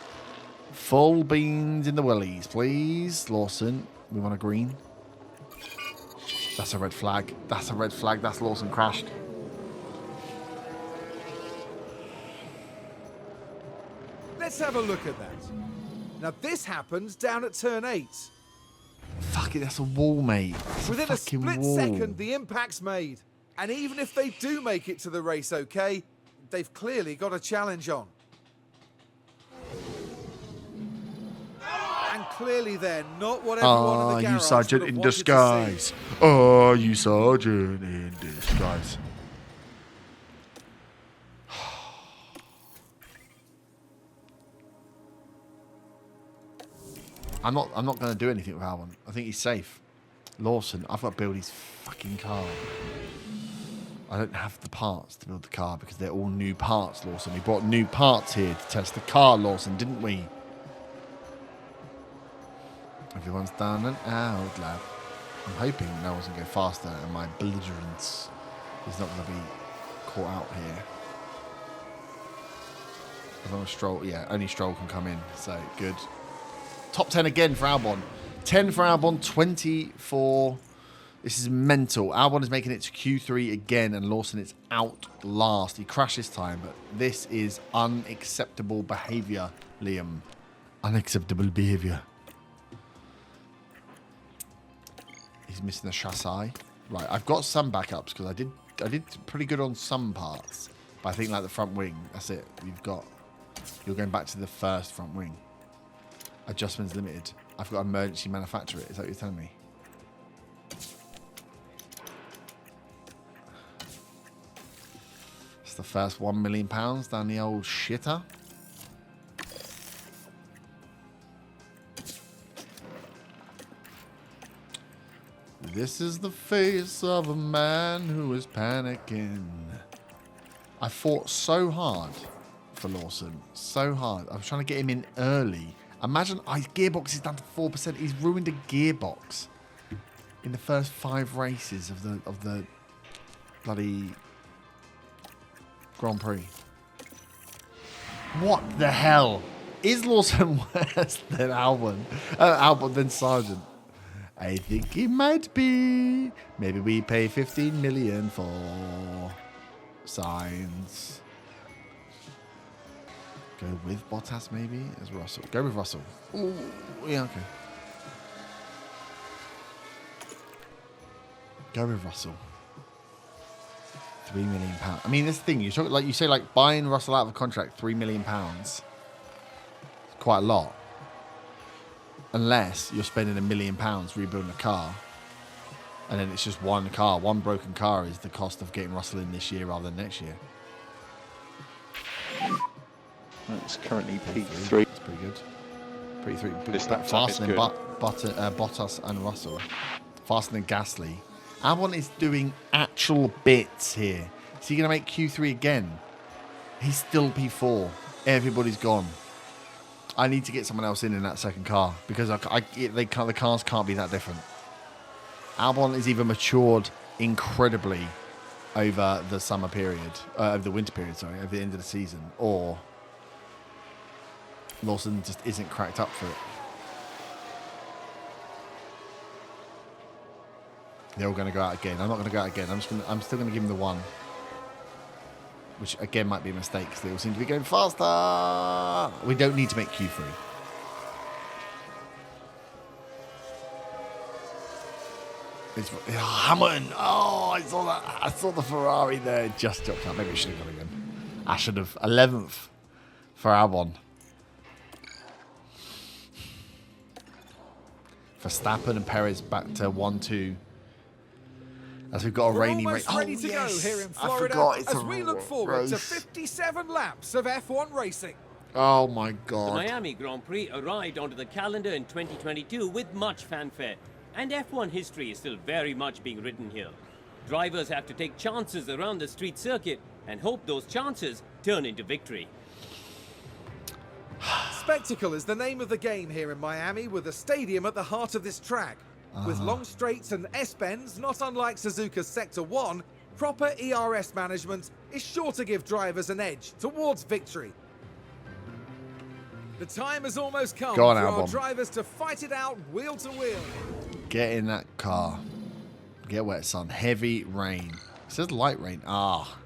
Full beans in the willies, please. Lawson, we want a green. That's a red flag. That's a red flag. That's Lawson crashed. Let's have a look at that. Now this happens down at turn 8. Fuck it, that's a wall, mate. That's Within a a fucking split wall. second, the impact's made. And even if they do make it to the race okay, they've clearly got a challenge on. And clearly then, not what everyone in the garage would have wanted to see. Oh, you sergeant in disguise. I'm not going to do anything with Albon. I think he's safe. Lawson, I've got to build his fucking car. I don't have the parts to build the car because they're all new parts, Lawson. We brought new parts here to test the car, Lawson, didn't we? Everyone's down and out, lad. I'm hoping no one's going to go faster and my belligerence is not going to be caught out here. As long as Stroll, yeah, only Stroll can come in, so good. Top 10 again for Albon. 10 for Albon, 20 for... This is mental. Albon is making it to Q3 again, and Lawson is out last. He crashed this time, but this is unacceptable behaviour, Liam. Unacceptable behaviour. He's missing the chassis. Right, I've got some backups because I did pretty good on some parts, but I think like the front wing. That's it. You're going back to the first front wing. Adjustments limited. I've got to emergency manufacture it. Is that what you're telling me? It's the first £1 million down the old shitter. This is the face of a man who is panicking. I fought so hard for Lawson. So hard. I was trying to get him in early. Imagine his gearbox is down to 4%. He's ruined a gearbox in the first 5 races of the bloody Grand Prix. What the hell? Is Lawson worse than Albon? Albon than Sargent? I think he might be. Maybe we pay 15 million for signs. Go with Bottas maybe as Russell. Go with Russell. Ooh, yeah, okay. Go with Russell. £3 million. I mean, this thing you talk like you say, like buying Russell out of a contract, £3 million. It's quite a lot. Unless you're spending £1 million rebuilding a car, and then it's just one car. One broken car is the cost of getting Russell in this year rather than next year. It's currently P3. That's pretty good. Pretty This lap faster than is Bottas and Russell. Faster than Gasly. Albon is doing actual bits here. Is he going to make Q3 again? He's still P4. Everybody's gone. I need to get someone else in that second car because the cars can't be that different. Albon is either matured incredibly over the summer period, over the winter period, sorry, over the end of the season, or Lawson just isn't cracked up for it. They're all going to go out again. I'm not going to go out again. I'm still going to give him the one. Which, again, might be a mistake because they all seem to be going faster. We don't need to make Q3. It's Hamilton. Oh, I saw that. I saw the Ferrari there. It just dropped out. Maybe I should have gone again. I should have. 11th for Albon. Verstappen and Perez back to 1-2. As we've got a rainy race. We're almost ready to go here in Florida as we look forward to 57 laps of F1 racing. Oh my The God. Miami Grand Prix arrived onto the calendar in 2022 with much fanfare, and F1 history is still very much being written here. Drivers have to take chances around the street circuit and hope those chances turn into victory. Spectacle is the name of the game here in Miami, with a stadium at the heart of this track. With long straights and S-bends, not unlike Suzuka's Sector 1, proper ERS management is sure to give drivers an edge towards victory. The time has almost come Go on, for our Albon. drivers to fight it out wheel to wheel. Get in that car. Get wet, son. Heavy rain. It says light rain. Ah.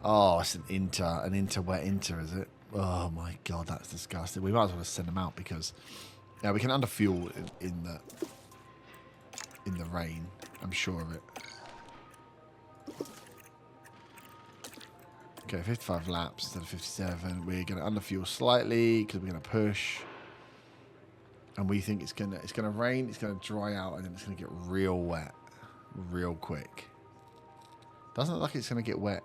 Oh, it's an wet inter, is it? Oh my God, that's disgusting. We might as well just send them out because yeah, we can underfuel in the rain. I'm sure of it. Okay, 55 laps instead of 57. We're going to underfuel slightly because we're going to push, and we think it's gonna rain. It's going to dry out, and then it's going to get real wet, real quick. Doesn't look like it's going to get wet.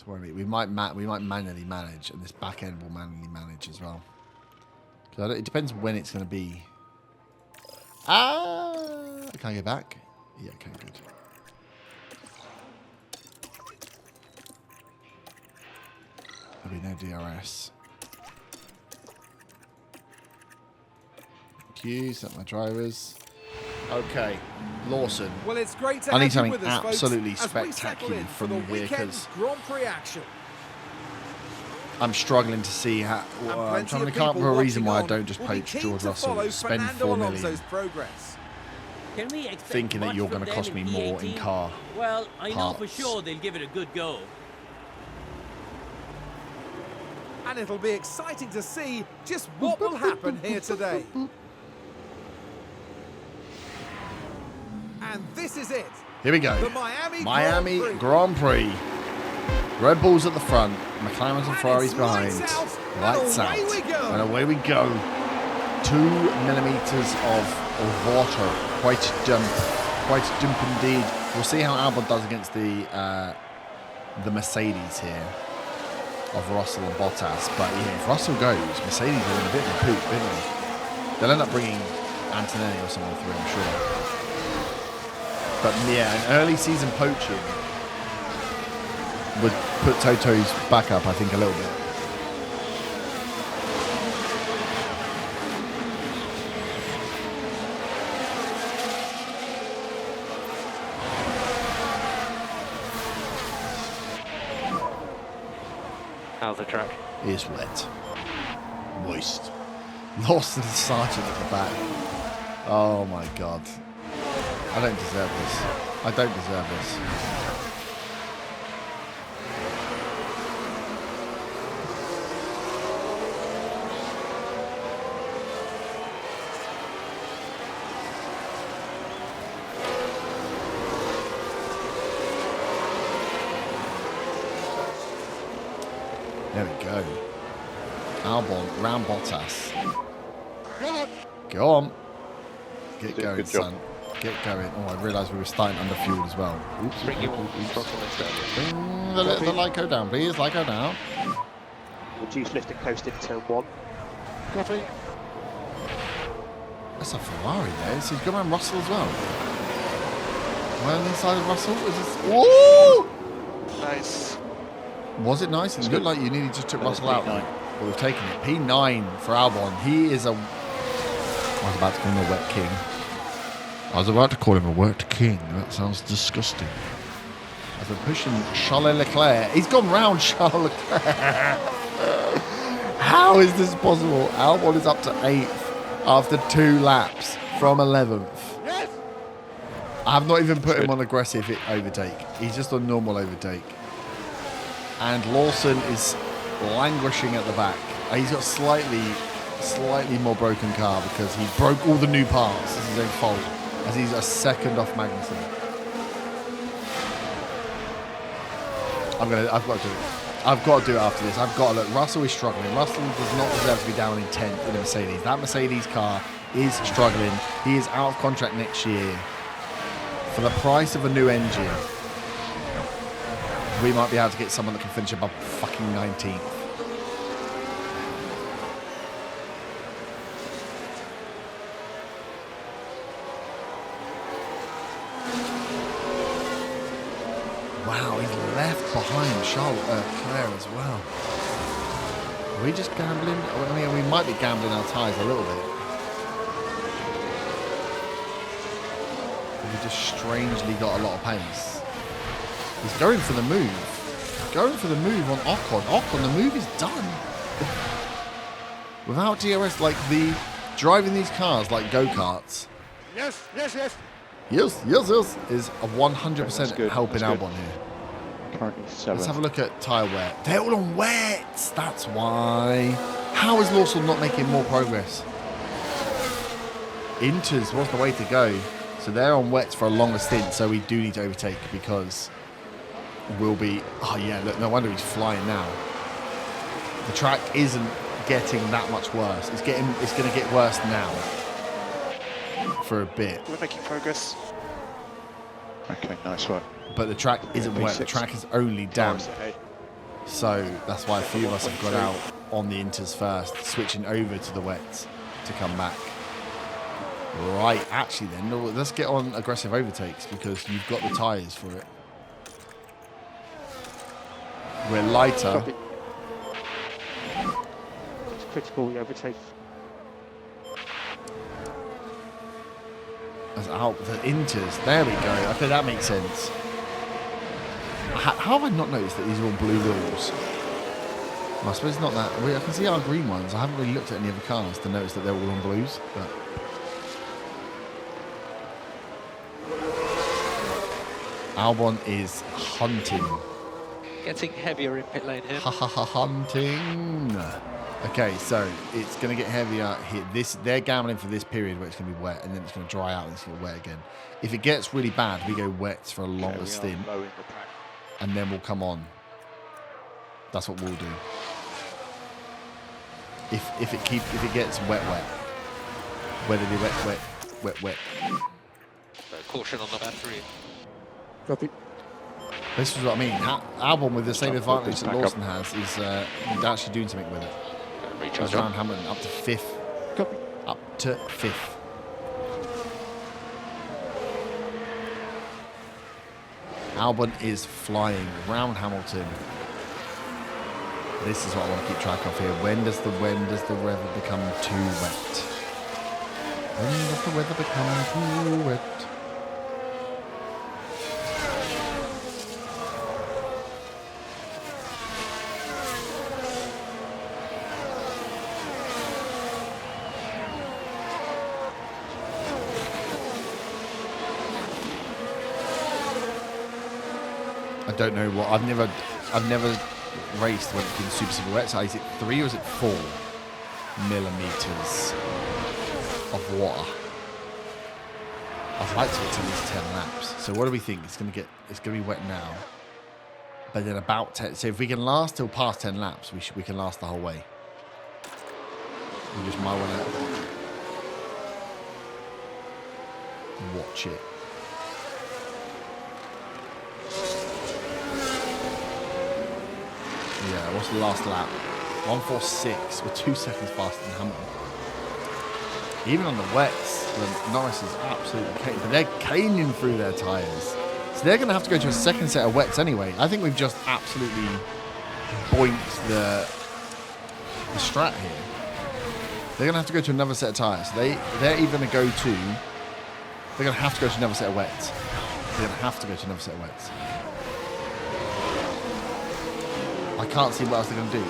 20. We might manually manage, and this back end will manually manage as well. It depends when it's going to be. Can I go back? Yeah, okay, good. There'll be no DRS. Q, set my drivers. Okay, Lawson. Well, it's great to I need have you something with us, absolutely folks, as we settle spectacular in from for the you here, weekend 'cause Grand Prix action. I'm struggling to see how. I'm trying to come up with a reason why I don't just poach George Russell and spend $4 million progress. Can we expect thinking that much you're from going to them cost in me more in P18? car. Well, I know for parts. sure they'll give it a good go. And it'll be exciting to see just what will happen here today. And this is it. Here we go. The Miami Grand Prix. Red Bull's at the front, McLaren's and Ferrari's it's behind. lights out, Lights and away out. we go. And away we go. 2 millimeters of water. Quite dump indeed. We'll see how Albon does against the Mercedes here of Russell and Bottas. But yeah, if Russell goes, Mercedes are in a bit of a poop, isn't they? They'll end up bringing Antonelli or someone through, I'm sure. But yeah, an early season poaching would put Toto's back up, I think, a little bit. How's the track? It's wet. Moist. Lost to the sergeant at the back. Oh my god. I don't deserve this. I don't deserve this. There we go. Albon, round Bottas. Go on. Get going, Good job. son. Get going. Oh, I realised we were starting under fuel as well. Oops. Bring your throttle and down. Bring the Lyco down, please. Lyco down. Reduce lift and coast into turn 1. Copy. That's a Ferrari there. So he's going around Russell as well. Am I on the inside of Russell? Is this... Woo! Nice. Was it nice? It looked like you nearly just took That was Russell out. P9. But we've taken it. P9 for Albon. He is a... I was about to call him a wet king. I was about to call him a wet king. That sounds disgusting. As we're pushing Charles Leclerc. He's gone round Charles Leclerc. How is this possible? Albon is up to 8th after 2 laps from 11th. Yes. I have not even put him on aggressive overtake. He's just on normal overtake. And Lawson is languishing at the back. He's got slightly more broken car because he broke all the new parts. It's his own fault. As he's a second off Magnussen. I've got to do it. I've got to do it after this. I've got to look. Russell is struggling. Russell does not deserve to be down in 10th in a Mercedes. That Mercedes car is struggling. He is out of contract next year. For the price of a new engine, we might be able to get someone that can finish above fucking 19th. Wow, he's left behind Charles Leclerc as well. Are we just gambling? I mean, we might be gambling our tyres a little bit. We just strangely got a lot of pace. He's going for the move. Going for the move on Ocon. Ocon, the move is done. Without DRS, like driving these cars like go-karts. Yes, yes, yes. Yes, is a 100% That's good, helping that's good. Albon here. Currently 7th. Let's have a look at tyre wear. They're all on wets. That's why. How is Lawson not making more progress? Inters was the way to go. So they're on wets for a longer stint. So we do need to overtake because we'll be. Oh yeah, look, no wonder he's flying now. The track isn't getting that much worse. It's going to get worse now for a bit. We're making progress. Okay, nice work. But the track isn't wet. The P6. track is only damp. Ahead. So that's why a few of us have got out on the inters first, switching over to the wets to come back. Right, actually then, let's get on aggressive overtakes because you've got the tyres for it. We're lighter. Copy. It's critical, we overtake. As out the inters. There we go. Okay, that makes sense. How have I not noticed that these are all blue wheels? Well, I suppose it's not that. I can see our green ones. I haven't really looked at any other cars to notice that they're all on blues. But Albon is hunting. Getting heavier in pit lane here. Hunting. Okay, so it's going to get heavier here. They're gambling for this period where it's going to be wet, and then it's going to dry out and it's going to get wet again. If it gets really bad, we go wet for a longer stint, and then we'll come on. That's what we'll do. If it gets wet, whether they wet. Caution on the battery. Copy. This is what I mean. Albon with the same advantage that Lawson has is actually doing something with it. Recharge Ryan on. Hamilton up to 5th. Copy. Up to 5th. Albon is flying round Hamilton. This is what I want to keep track of here. When does the weather become too wet? When does the weather become too wet? I don't know what I've never raced when it's been super wet. So is it 3 or is it 4 millimeters of water? I'd like to get to at least 10 laps. So what do we think? It's gonna be wet now, but then about 10. So if we can last till past 10 laps, we can last the whole way. We just might want to watch it. Yeah, what's the last lap? 1:46. We're 2 seconds faster than Hamilton. Even on the wets, Norris is absolutely caning. But they're caning through their tyres. So they're going to have to go to a second set of wets anyway. I think we've just absolutely boinked the strat here. They're going to have to go to another set of tyres. So they're either going to go to... They're going to have to go to another set of wets. They're going to have to go to another set of wets. I can't see what else they're going to do.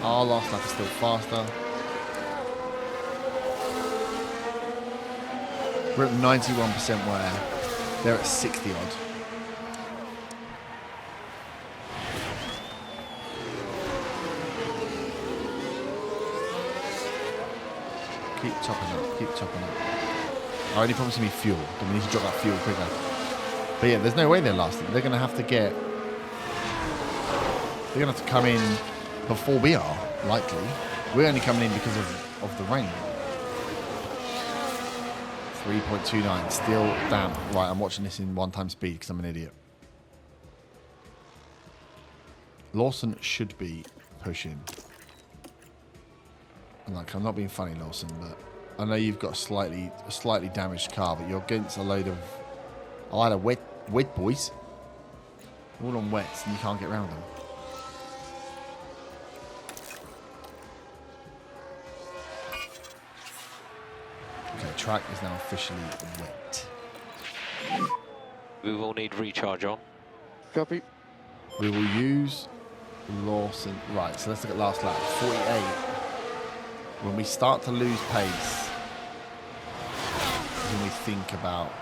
Our last lap is still faster. We're at 91% where they're at 60 odd. Keep topping up. Oh, only promising me fuel. Do we need to drop that fuel quicker? But yeah, there's no way they're lasting. They're going to have to get... They're going to have to come in before we are, likely. We're only coming in because of the rain. 3.29, still damp. Right, I'm watching this in 1x speed because I'm an idiot. Lawson should be pushing. Like, I'm not being funny, Lawson, but I know you've got a slightly damaged car, but you're against a load of wet boys. All on wets and you can't get around them. Okay, track is now officially wet. We will need recharge on. Copy. We will use Lawson. Right, so let's look at last lap. 48. When we start to lose pace, when we think about...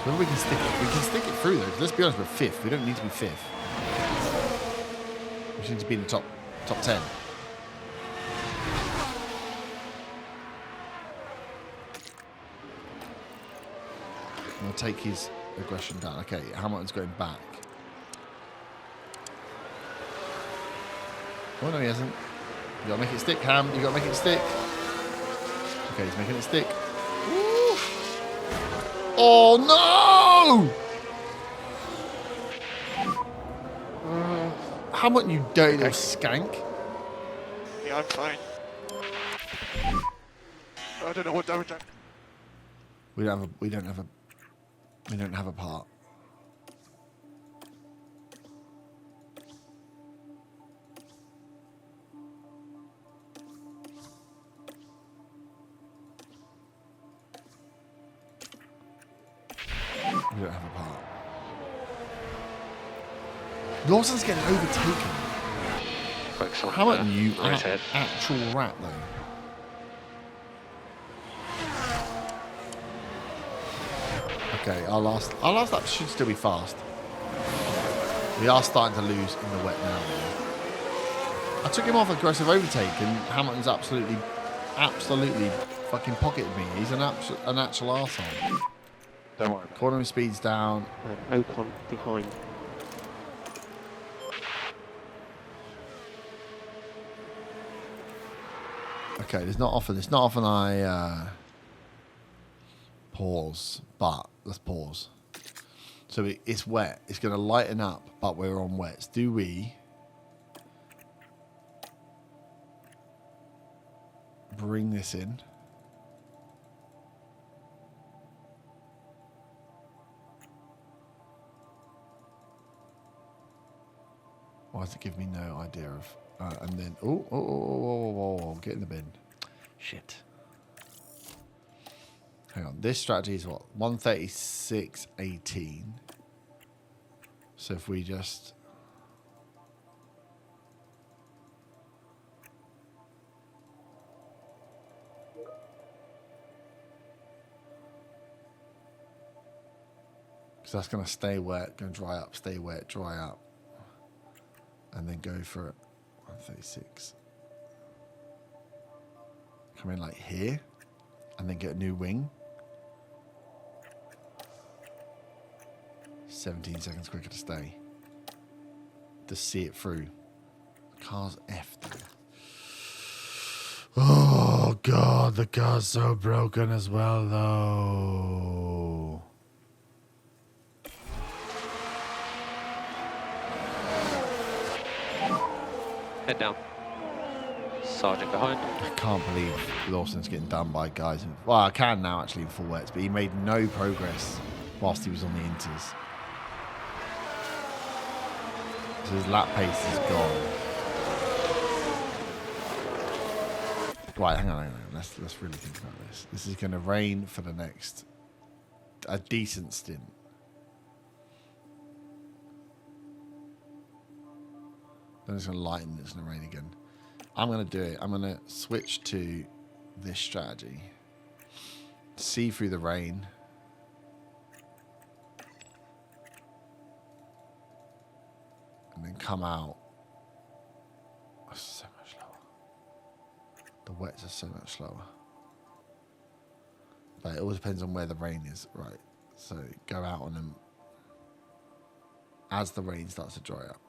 So whether we can stick it through though. 'Cause let's be honest, we're 5th. We don't need to be 5th. We just need to be in the top 10. I'm going to take his aggression down. Okay, Hamilton's going back. Oh, no, he hasn't. You got to make it stick, Ham. You got to make it stick. Okay, he's making it stick. Woo. Oh, no! Come on, you dirty little skank. Yeah, I'm fine. I don't know what damage I'm... We don't have a part. We don't have a part. Lawson's getting overtaken. Focus on How about you right head. actual rat though? Okay, our last lap should still be fast. We are starting to lose in the wet now. I took him off aggressive overtake, and Hamilton's absolutely fucking pocketed me. He's an actual arsehole. Don't worry about it. Cornering speed's down. And Ocon behind. Okay, it's not often I pause, but let's pause. So it's wet. It's going to lighten up, but we're on wets. Do we bring this in? Why does it give me no idea of... and then... Oh, get in the bin. Shit. Hang on. This strategy is what? 136.18. So if we just... Because that's going to stay wet, going to dry up, stay wet, dry up. And then go for it. 136. Come in like here. And then get a new wing. 17 seconds quicker to stay. To see it through. The car's effed. Oh god, the car's so broken as well though. Head down. Sergeant behind. I can't believe Lawson's getting done by guys. Well, I can now actually in full wets, but he made no progress whilst he was on the inters. So his lap pace is gone. Right, hang on. Let's really think about this. This is going to rain for the next a decent stint. Then it's going to lighten. It's going to rain again. I'm going to do it. I'm going to switch to this strategy. See through the rain. And then come out. Oh, so much slower. The wets are so much slower. But it all depends on where the rain is. Right. So go out on them as the rain starts to dry up.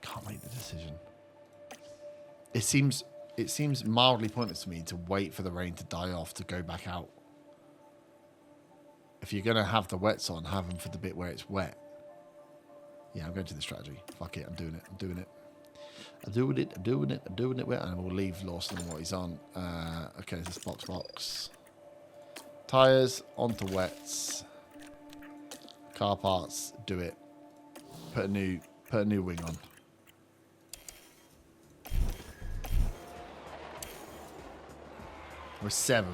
Can't make the decision. It seems mildly pointless to me to wait for the rain to die off to go back out. If you're gonna have the wets on, have them for the bit where it's wet. Yeah, I'm going to the strategy. Fuck it, I'm doing it. And we'll leave Lawson on what he's on. Okay, this is box. Tires onto wets. Car parts, do it. Put a new wing on. We're 7th.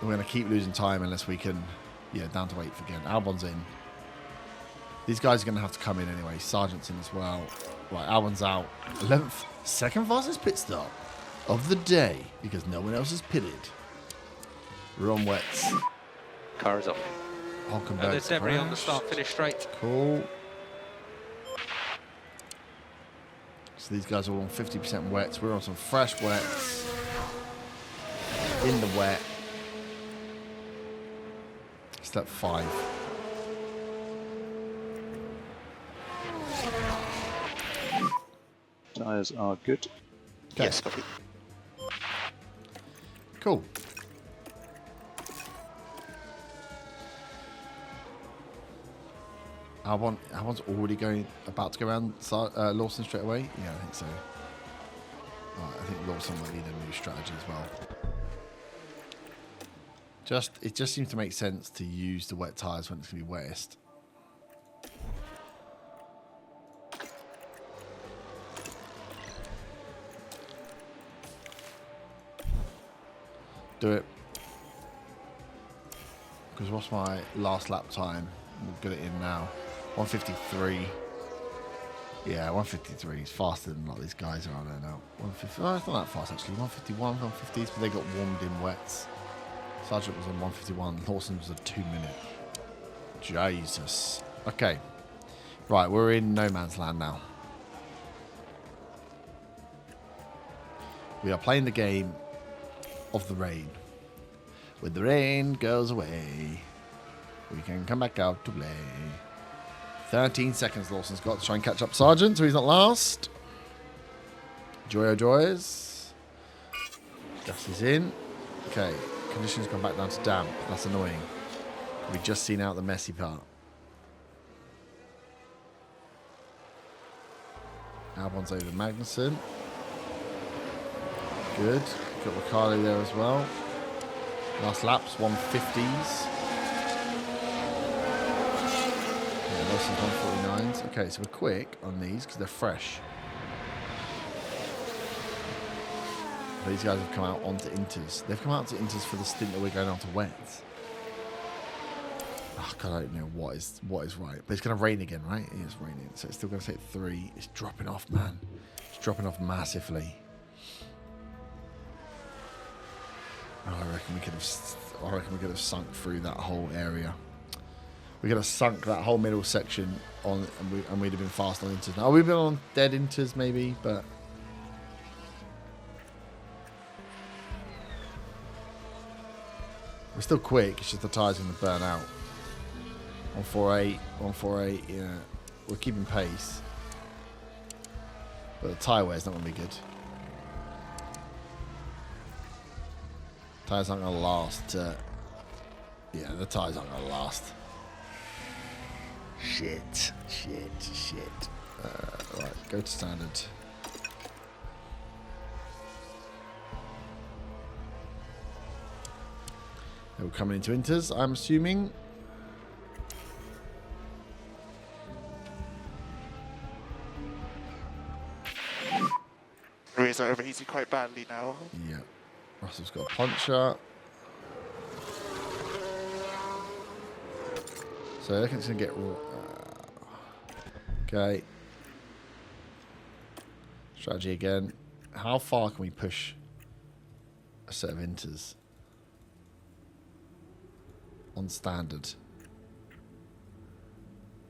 We're going to keep losing time unless we can... Yeah, down to 8th again. Albon's in. These guys are going to have to come in anyway. Sargent's in as well. Right, Albon's out. 11th. Second fastest pit stop of the day because no one else is pitted. We're on wets. Car is off. Hulkenberg's And there's debris on the crashed. start finish straight. Cool. So these guys are all on 50% wets. We're on some fresh wets. In the wet. Step 5. Tyres are good. Okay. Yes, copy. Cool. Albon's already about to go around Lawson straight away. Yeah, I think so. Right, I think Lawson might need a new strategy as well. It just seems to make sense to use the wet tyres when it's going to be wettest. Do it. Because what's my last lap time? We'll get it in now. 153. Yeah, 153 is faster than a lot of these guys are out there now. 150. Oh, it's not that fast actually. 151, 150s, but they got warmed in wets. Sargent was on 151. Lawson was a 2-minute. Jesus. Okay. Right, we're in no man's land now. We are playing the game of the rain. When the rain goes away, we can come back out to play. 13 seconds Lawson's got to try and catch up Sargent, so he's not last. Joy o' joys. Gus is in. Okay, conditions come back down to damp. That's annoying. We've just seen out the messy part. Albon's over Magnussen. Good. Got Ricciardo there as well. Last laps, 150s. Lawson's 149s. Okay, so we're quick on these because they're fresh. These guys have come out onto inters. They've come out to inters for the stint that we're going on to wets. Oh God, I don't know what is right. But it's going to rain again, right? It is raining, so it's still going to take 3. It's dropping off, man. It's dropping off massively. Oh, I reckon we could have sunk through that whole area. We could have sunk that whole middle section on, and we'd have been fast on inters. Now we've been on dead inters maybe, but we're still quick. It's just the tyres going to burn out. 148, 148. Yeah, we're keeping pace, but the tyre wear's not going to be good. Tyres aren't going to last. Yeah, the tyres aren't going to last. Shit. Right, go to standard. We're coming into inters, I'm assuming. Rears are overheating quite badly now. Yeah. Russell's got a puncher. So I reckon it's going to get... okay. Strategy again. How far can we push a set of inters on standard?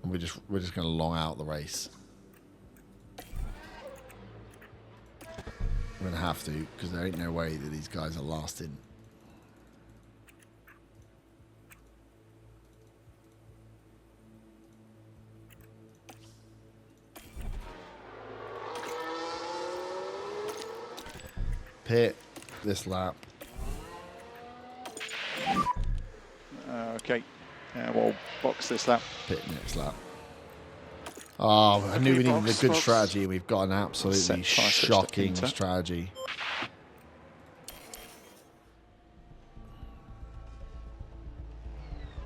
And we're just going to long out the race. We're going to have to, because there ain't no way that these guys are lasting. Pit this lap. Okay. We'll box this lap. Pit next lap. Oh, I knew we needed a good strategy. We've got an absolutely shocking strategy.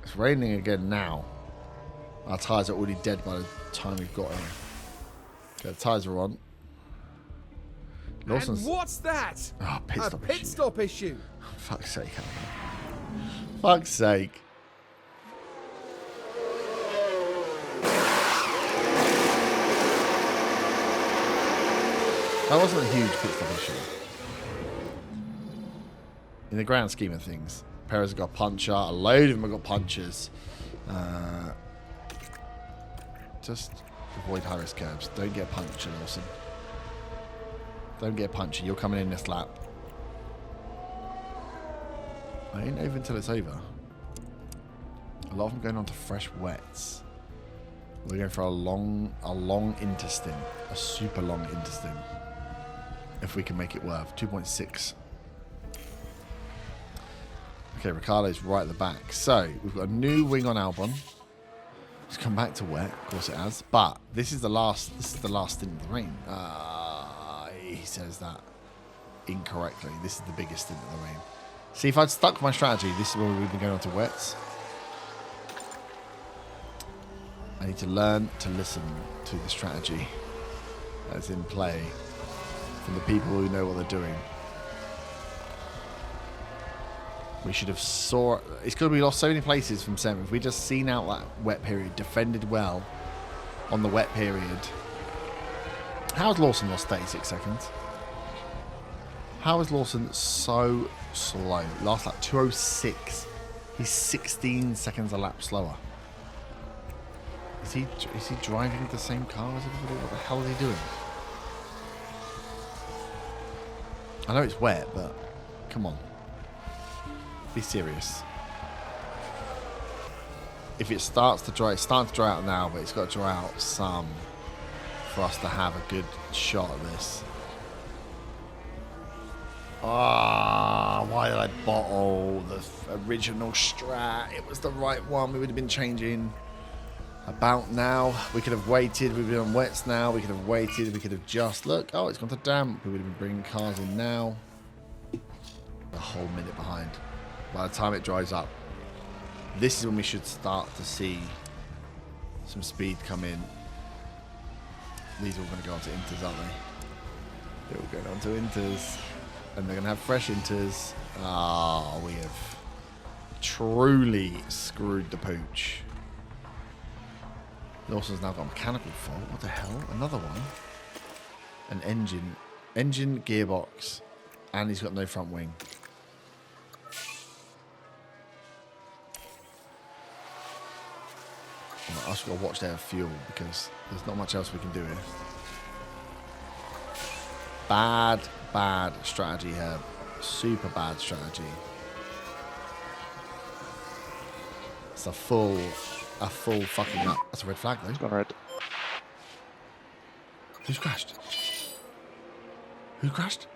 It's raining again now. Our tyres are already dead by the time we've got here. Okay, the tyres are on. And what's that? Oh, a pit stop issue. Fuck's sake, Albon. Fuck's sake. That wasn't a huge pit stop issue. In the grand scheme of things, Perez has got a puncher. A load of them have got punchers. Just avoid high-risk curbs. Don't get a puncher, Lawson. Don't get a puncher. You're coming in this lap. I ain't over until it's over. A lot of them going on to fresh wets. We're going for a long interstint. A super long interstint. If we can make it worth. 2.6. Okay, Ricciardo's right at the back. So, we've got a new wing on Albon. It's come back to wet, of course it has. But this is the last stint of the rain. He says that incorrectly. This is the biggest stint of the rain. See, if I'd stuck with my strategy, this is where we've been going on to wets. I need to learn to listen to the strategy that's in play from the people who know what they're doing. We should have saw. It's because we lost so many places from 7. If we just seen out that wet period, defended well on the wet period. How has Lawson lost 36 seconds? How is Lawson so slow? Last lap 2:06. He's 16 seconds a lap slower. Is he driving the same car as everybody? What the hell is he doing? I know it's wet, but come on. Be serious. If it starts to dry, it's starting to dry out now, but it's got to dry out some for us to have a good shot at this. Ah, why did I bottle the original strat? It was the right one. We would have been changing about now. We could have waited. We've been on wets now. We could have waited. We could have just look. Oh, it's gone to damp. We would have been bringing cars in now. A whole minute behind. By the time it dries up, this is when we should start to see some speed come in. These are all going to go on to inters, aren't they? They're all going on to inters. And they're going to have fresh inters. Ah, we have truly screwed the pooch. Lawson's now got a mechanical fault. What the hell? Another one. An engine, gearbox, and he's got no front wing. I've just got to watch their fuel because there's not much else we can do here. Bad strategy here. Super bad strategy. It's a full fucking up. That's a red flag though. It's gone red. Who's crashed? Who crashed?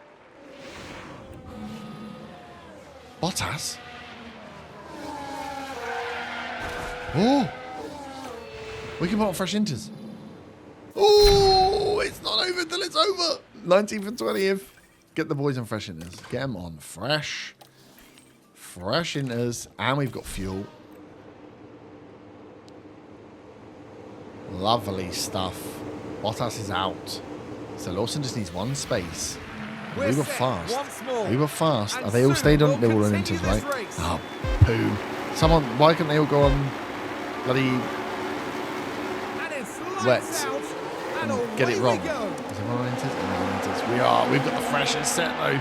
Bottas? Oh! We can put on fresh inters. Oh! It's not over until it's over. 19th and 20th. Get the boys on fresh inters. Get them on fresh inters. And we've got fuel. Lovely stuff. Bottas is out. So Lawson just needs one space. We were fast. We were fast. Are they all stayed on? They were on inters, right? Oh, poo. Someone, why can't they all go on bloody wets and get it wrong? Is everyone on inters? We are. We've got the freshest set though.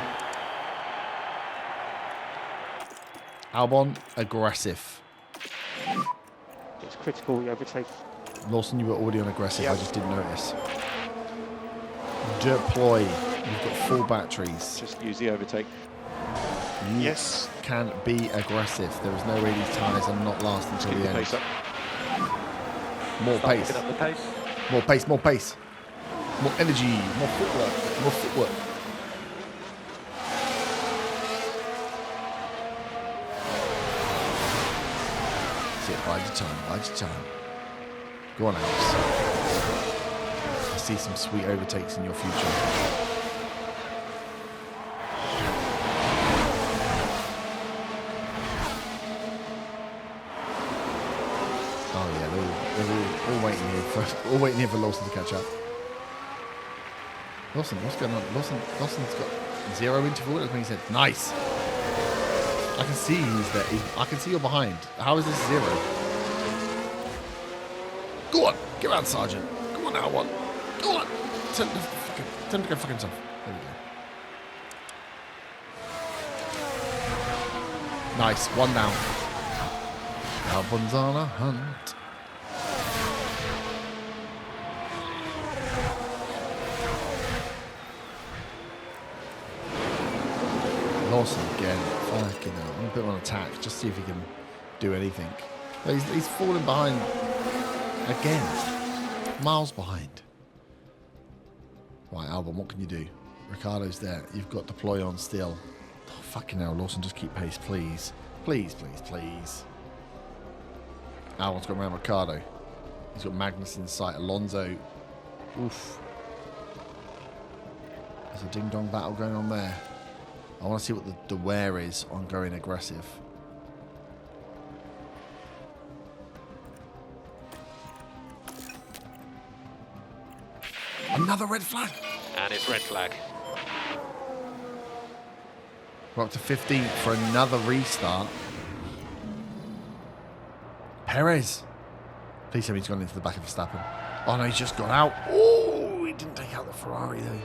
Albon, aggressive. It's critical, you overtake. Lawson, you were already on aggressive. Yep. I just didn't notice. Deploy. You've got full batteries. Just use the overtake. You can be aggressive. There is no way these tyres are not last until the end. Pace up. More pace. Up the pace. More pace, more pace. More energy, more footwork, more footwork. That's it, bide your time, bide your time. Go on, Alex. I see some sweet overtakes in your future. Oh yeah, they're all waiting here for Lawson to catch up. Lawson, what's going on? Lawson's got 0 interval. That's when he said, nice. I can see he's there. I can see you're behind. How is this 0? Go on, get around, Sergeant. Go on, now, one. Go on. Tell him to go fuck himself. There we go. Nice, 1 down. Albon's on a hunt. Lawson again. Fucking hell. I'm going to put him on attack. Just see if he can do anything. But he's falling behind again. Miles behind. Right, Albon, what can you do? Ricardo's there. You've got deploy on still. Oh, fucking hell, Lawson, just keep pace, please. Please, please, please. Albon's got around Ricardo. He's got Magnus in sight. Alonso. Oof. There's a ding-dong battle going on there. I want to see what the wear is on going aggressive. Another red flag. And it's red flag. We're up to 15th for another restart. Perez. Please tell me he's gone into the back of Verstappen. Oh no, he's just got out. Oh, he didn't take out the Ferrari though.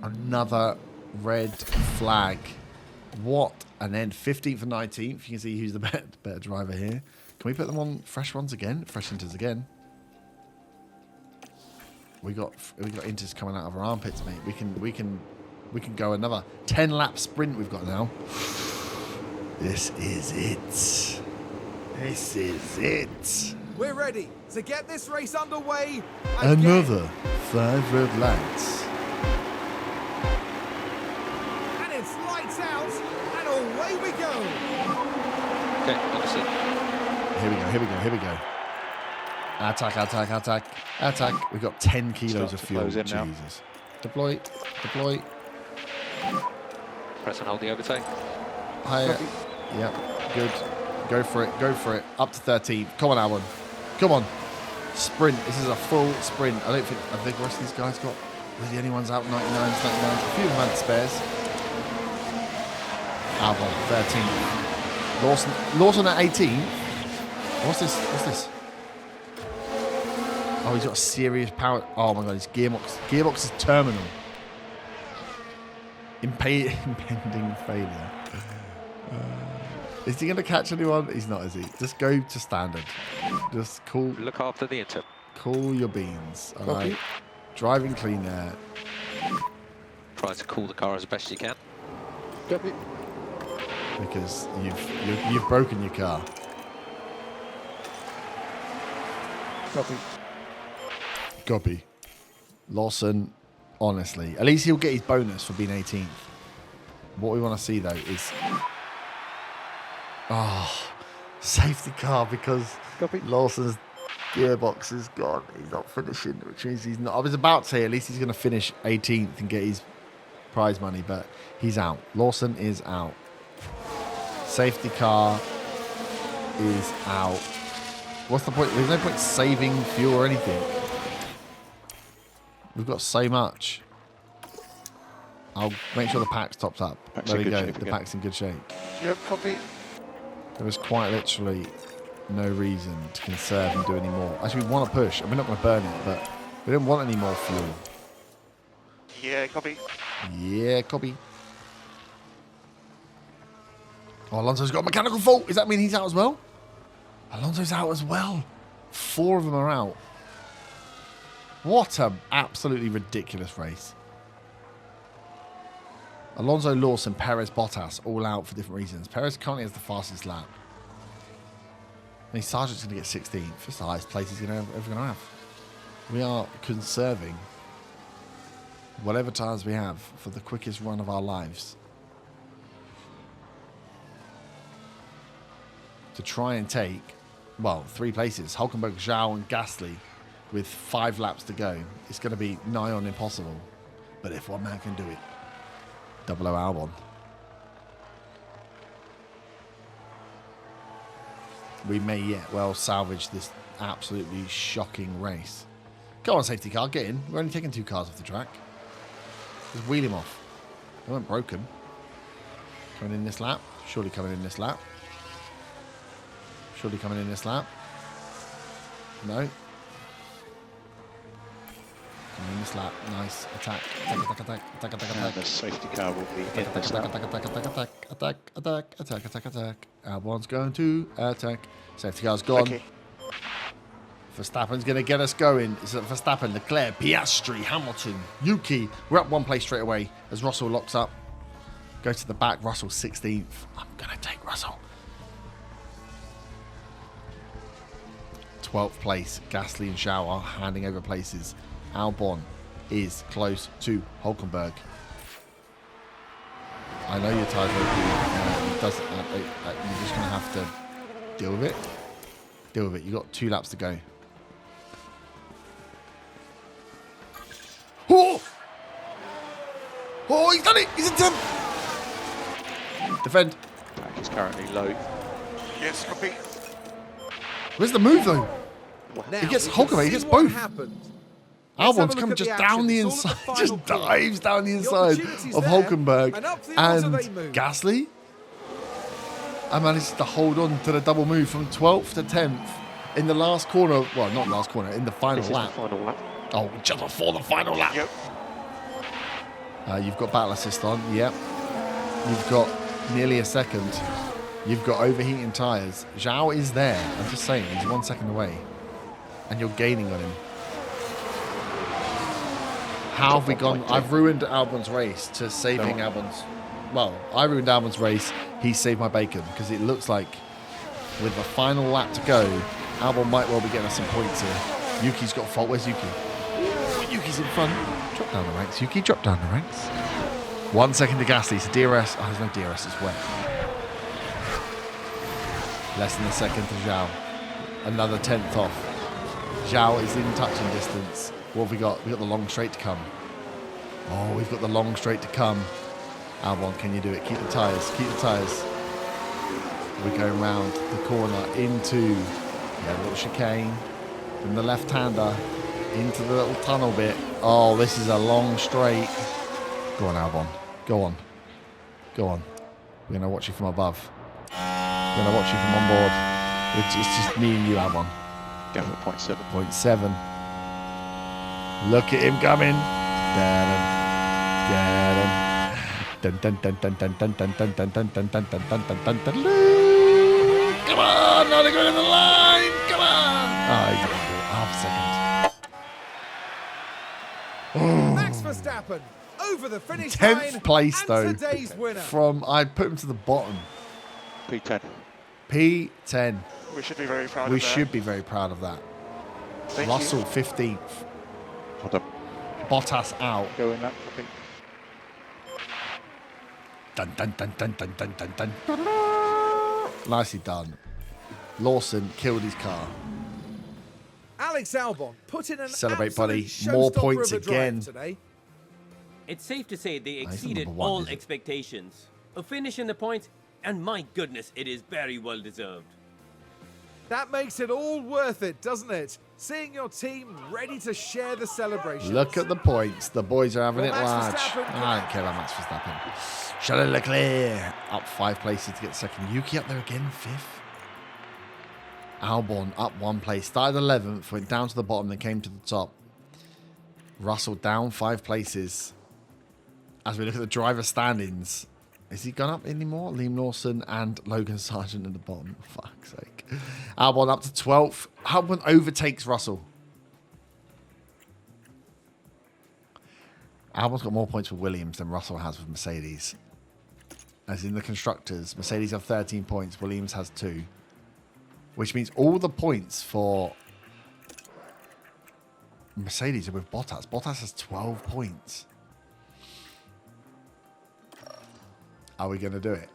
Another red flag. What an end. 15th and 19th. You can see who's the better driver here. Can we put them on fresh ones again? Fresh inters again. We got inters coming out of our armpits, mate. We can go another 10 lap sprint we've got now. This is it. This is it. We're ready to get this race underway. Another 5 red lights. And it's lights out, and away we go. Okay, understood. Here we go. Attack. We've got 10 kilos Start of to fuel. close in now. Jesus. Deploy. Press and hold the overtake. Higher. Yep. Good. Go for it. Up to 13. Come on, Albon. Come on. Sprint. This is a full sprint. I think the rest of these guys got. They're the only ones out 99s, 99s. A few of them had spares. Albon, 13th. Lawson at 18th. What's this? Oh, he's got a serious power. Oh my god, his gearbox is terminal. Impending failure. Is he going to catch anyone? He's not, is he? Just go to standard. Just cool. Look after the inter. Cool your beans. All right. Driving clean air. Try to cool the car as best you can. Copy. Because you've broken your car. Copy. Lawson, honestly, at least he'll get his bonus for being 18th. What we want to see though is, safety car, because Copy. Lawson's gearbox is gone. He's not finishing, which means he's not. I was about to say at least he's going to finish 18th and get his prize money, but he's out. Lawson is out. Safety car is out. What's the point? There's no point saving fuel or anything. We've got so much. I'll make sure the pack's topped up. Pack's There in we good go. shape The again. pack's in good shape. Yep, copy. There is quite literally no reason to conserve and do any more. Actually, we want to push, and we're not going to burn it, but we don't want any more fuel. Yeah, copy. Yeah, copy. Oh, Alonso's got a mechanical fault. Does that mean he's out as well? Alonso's out as well. 4 of them are out. What an absolutely ridiculous race. Alonso, Lawson, Perez, Bottas, all out for different reasons. Perez currently has the fastest lap. I mean, Sargent's going to get 16th. That's the highest place he's ever going to have. We are conserving whatever tires we have for the quickest run of our lives. To try and take, well, 3 places. Hulkenberg, Zhao and Gasly with 5 laps to go. It's going to be nigh on impossible. But if one man can do it, 00 Albon. We may yet well salvage this absolutely shocking race. Go on, safety car, get in. We're only taking 2 cars off the track. Just wheel him off. They weren't broken. Coming in this lap. Surely coming in this lap. Surely coming in this lap. No. Coming in this lap. Nice. Attack. Attack. And the safety car will be in this lap. Attack. Albon's going to attack. Safety car's gone. Okay. Verstappen's going to get us going. It's Verstappen, Leclerc, Piastri, Hamilton, Yuki. We're up 1 place straight away as Russell locks up. Go to the back. Russell 16th. I'm going to take Russell. 12th place. Gasly and Zhao are handing over places. Albon is close to Hulkenberg. I know your tyres are it doesn't. You're just going to have to deal with it. Deal with it. You've got 2 laps to go. Oh, he's done it. He's in 10th. Defend. Back is currently low. Yes, copy. Where's the move, though? Now, He gets we can Hulkamania, he see gets what both. happened. Let's have Albon's a look come at the just action. down the It's all inside. at the final Just corner. dives down the The inside opportunity's of there, Hulkenberg. and up the order And they move. Gasly. I managed to hold on to the double move from 12th to 10th in the last corner. Well, not last corner, in the final This is the lap. final lap. Oh, just before the final lap. Yep. You've got battle assist on. Yep. You've got nearly a second. You've got overheating tyres. Zhao is there. I'm just saying, he's 1 second away. And you're gaining on him. How have we gone? I've ruined Albon's race to saving Albon's. Well, I ruined Albon's race. He saved my bacon because it looks like with the final lap to go, Albon might well be getting us some points here. Yuki's got a fault. Where's Yuki? Ooh, Yuki's in front. Drop down the ranks, Yuki. Drop down the ranks. 1 second to Gasly. So DRS. Oh, there's no DRS. It's wet. Less than a second to Zhao. Another 10th off. Zhao is in touching distance. What have we got? We've got the long straight to come. Oh, we've got the long straight to come. Albon, can you do it? Keep the tyres. Keep the tyres. We're going round the corner into a little chicane. From the left-hander into the little tunnel bit. Oh, this is a long straight. Go on, Albon. Go on. Go on. We're going to watch you from above. We're going to watch you from on board. It's just me and you, Albon. Go at 0.7. 0.7. Look at him coming. Get him. Dun dun dun dun dun dun dun dun dun dun dun dun dun dun dun dun. Come on, now they're going in the line. Come on. Oh, he's going to do it. Half a second. Max Verstappen over the finish line. 10th place, and though. Today's winner. I put him to the bottom. P10. P10. We should be very proud We of that. should be very proud of that. Thank Russell, you. 15th. Hold up. Bottas out. Go in that, copy. Dun dun dun dun dun dun dun dun. Nicely done. Lawson killed his car. Alex Albon put in an Celebrate, buddy. absolute More showstopper points of a drive again. today. It's safe to say they he's the exceeded number one, all is it? expectations. A finish in the points, and my goodness, it is very well deserved. That makes it all worth it, doesn't it? Seeing your team ready to share the celebration. Look at the points. The boys are having Well, it Max large. Verstappen I don't care about Max Verstappen. Charles Leclerc up 5 places to get second. Yuki up there again, 5th. Albon up 1 place. Started 11th, went down to the bottom, then came to the top. Russell down 5 places. As we look at the driver standings, has he gone up anymore? Liam Lawson and Logan Sargent at the bottom. For fuck's sake. Albon up to 12th. Albon overtakes Russell. Albon's got more points for Williams than Russell has with Mercedes. As in the constructors, Mercedes have 13 points, Williams has 2. Which means all the points for Mercedes are with Bottas. Bottas has 12 points. Are we going to do it?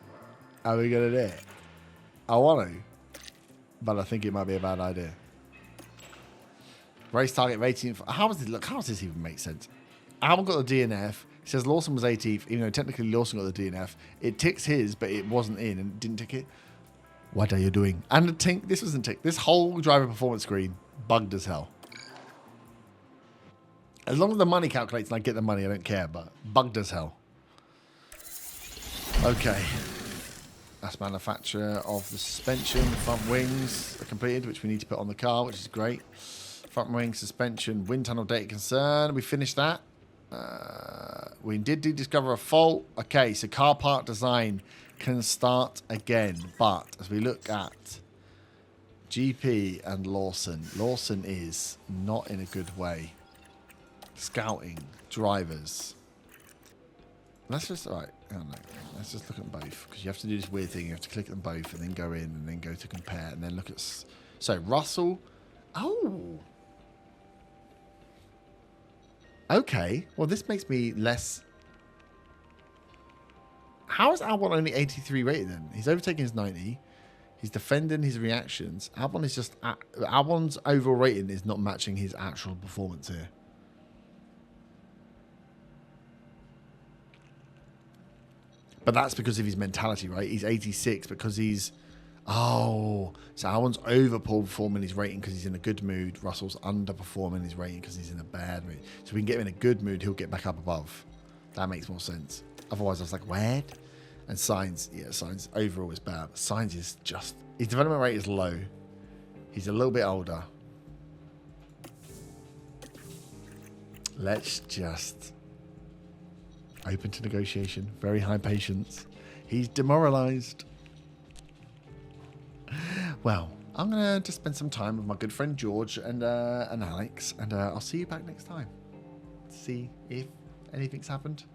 Are we going to do it? I want to, but I think it might be a bad idea. Race target of 18th. How does this even make sense? I haven't got the DNF. It says Lawson was 18th, even though technically Lawson got the DNF. It ticks his, but it wasn't in and didn't tick it. What are you doing? And the tink, this wasn't ticked. This whole driver performance screen bugged as hell. As long as the money calculates and I get the money, I don't care, but bugged as hell. Okay. That's manufacture of the suspension. Front wings are completed, which we need to put on the car, which is great. Front wing, suspension, wind tunnel data concern. We finished that. We did discover a fault. Okay, so car part design can start again. But as we look at GP and Lawson, Lawson is not in a good way. Scouting, drivers. Let's just, all right, I don't know. Let's just look at them both. Because you have to do this weird thing. You have to click them both and then go in and then go to compare and then look at... So, Russell... Oh! Okay. Well, this makes me less... How is Albon only 83 rated then? He's overtaking his 90. He's defending his reactions. Albon is just... Albon's overall rating is not matching his actual performance here. But that's because of his mentality, right? He's 86 because he's... Oh, so Albon's overperforming his rating because he's in a good mood. Russell's underperforming his rating because he's in a bad mood. So we can get him in a good mood, he'll get back up above. That makes more sense. Otherwise, I was like, where? And Sainz, yeah, Sainz overall is bad. Sainz is just... His development rate is low. He's a little bit older. Let's just... Open to negotiation. Very high patience. He's demoralised. Well, I'm going to just spend some time with my good friend George and Alex. And I'll see you back next time. See if anything's happened.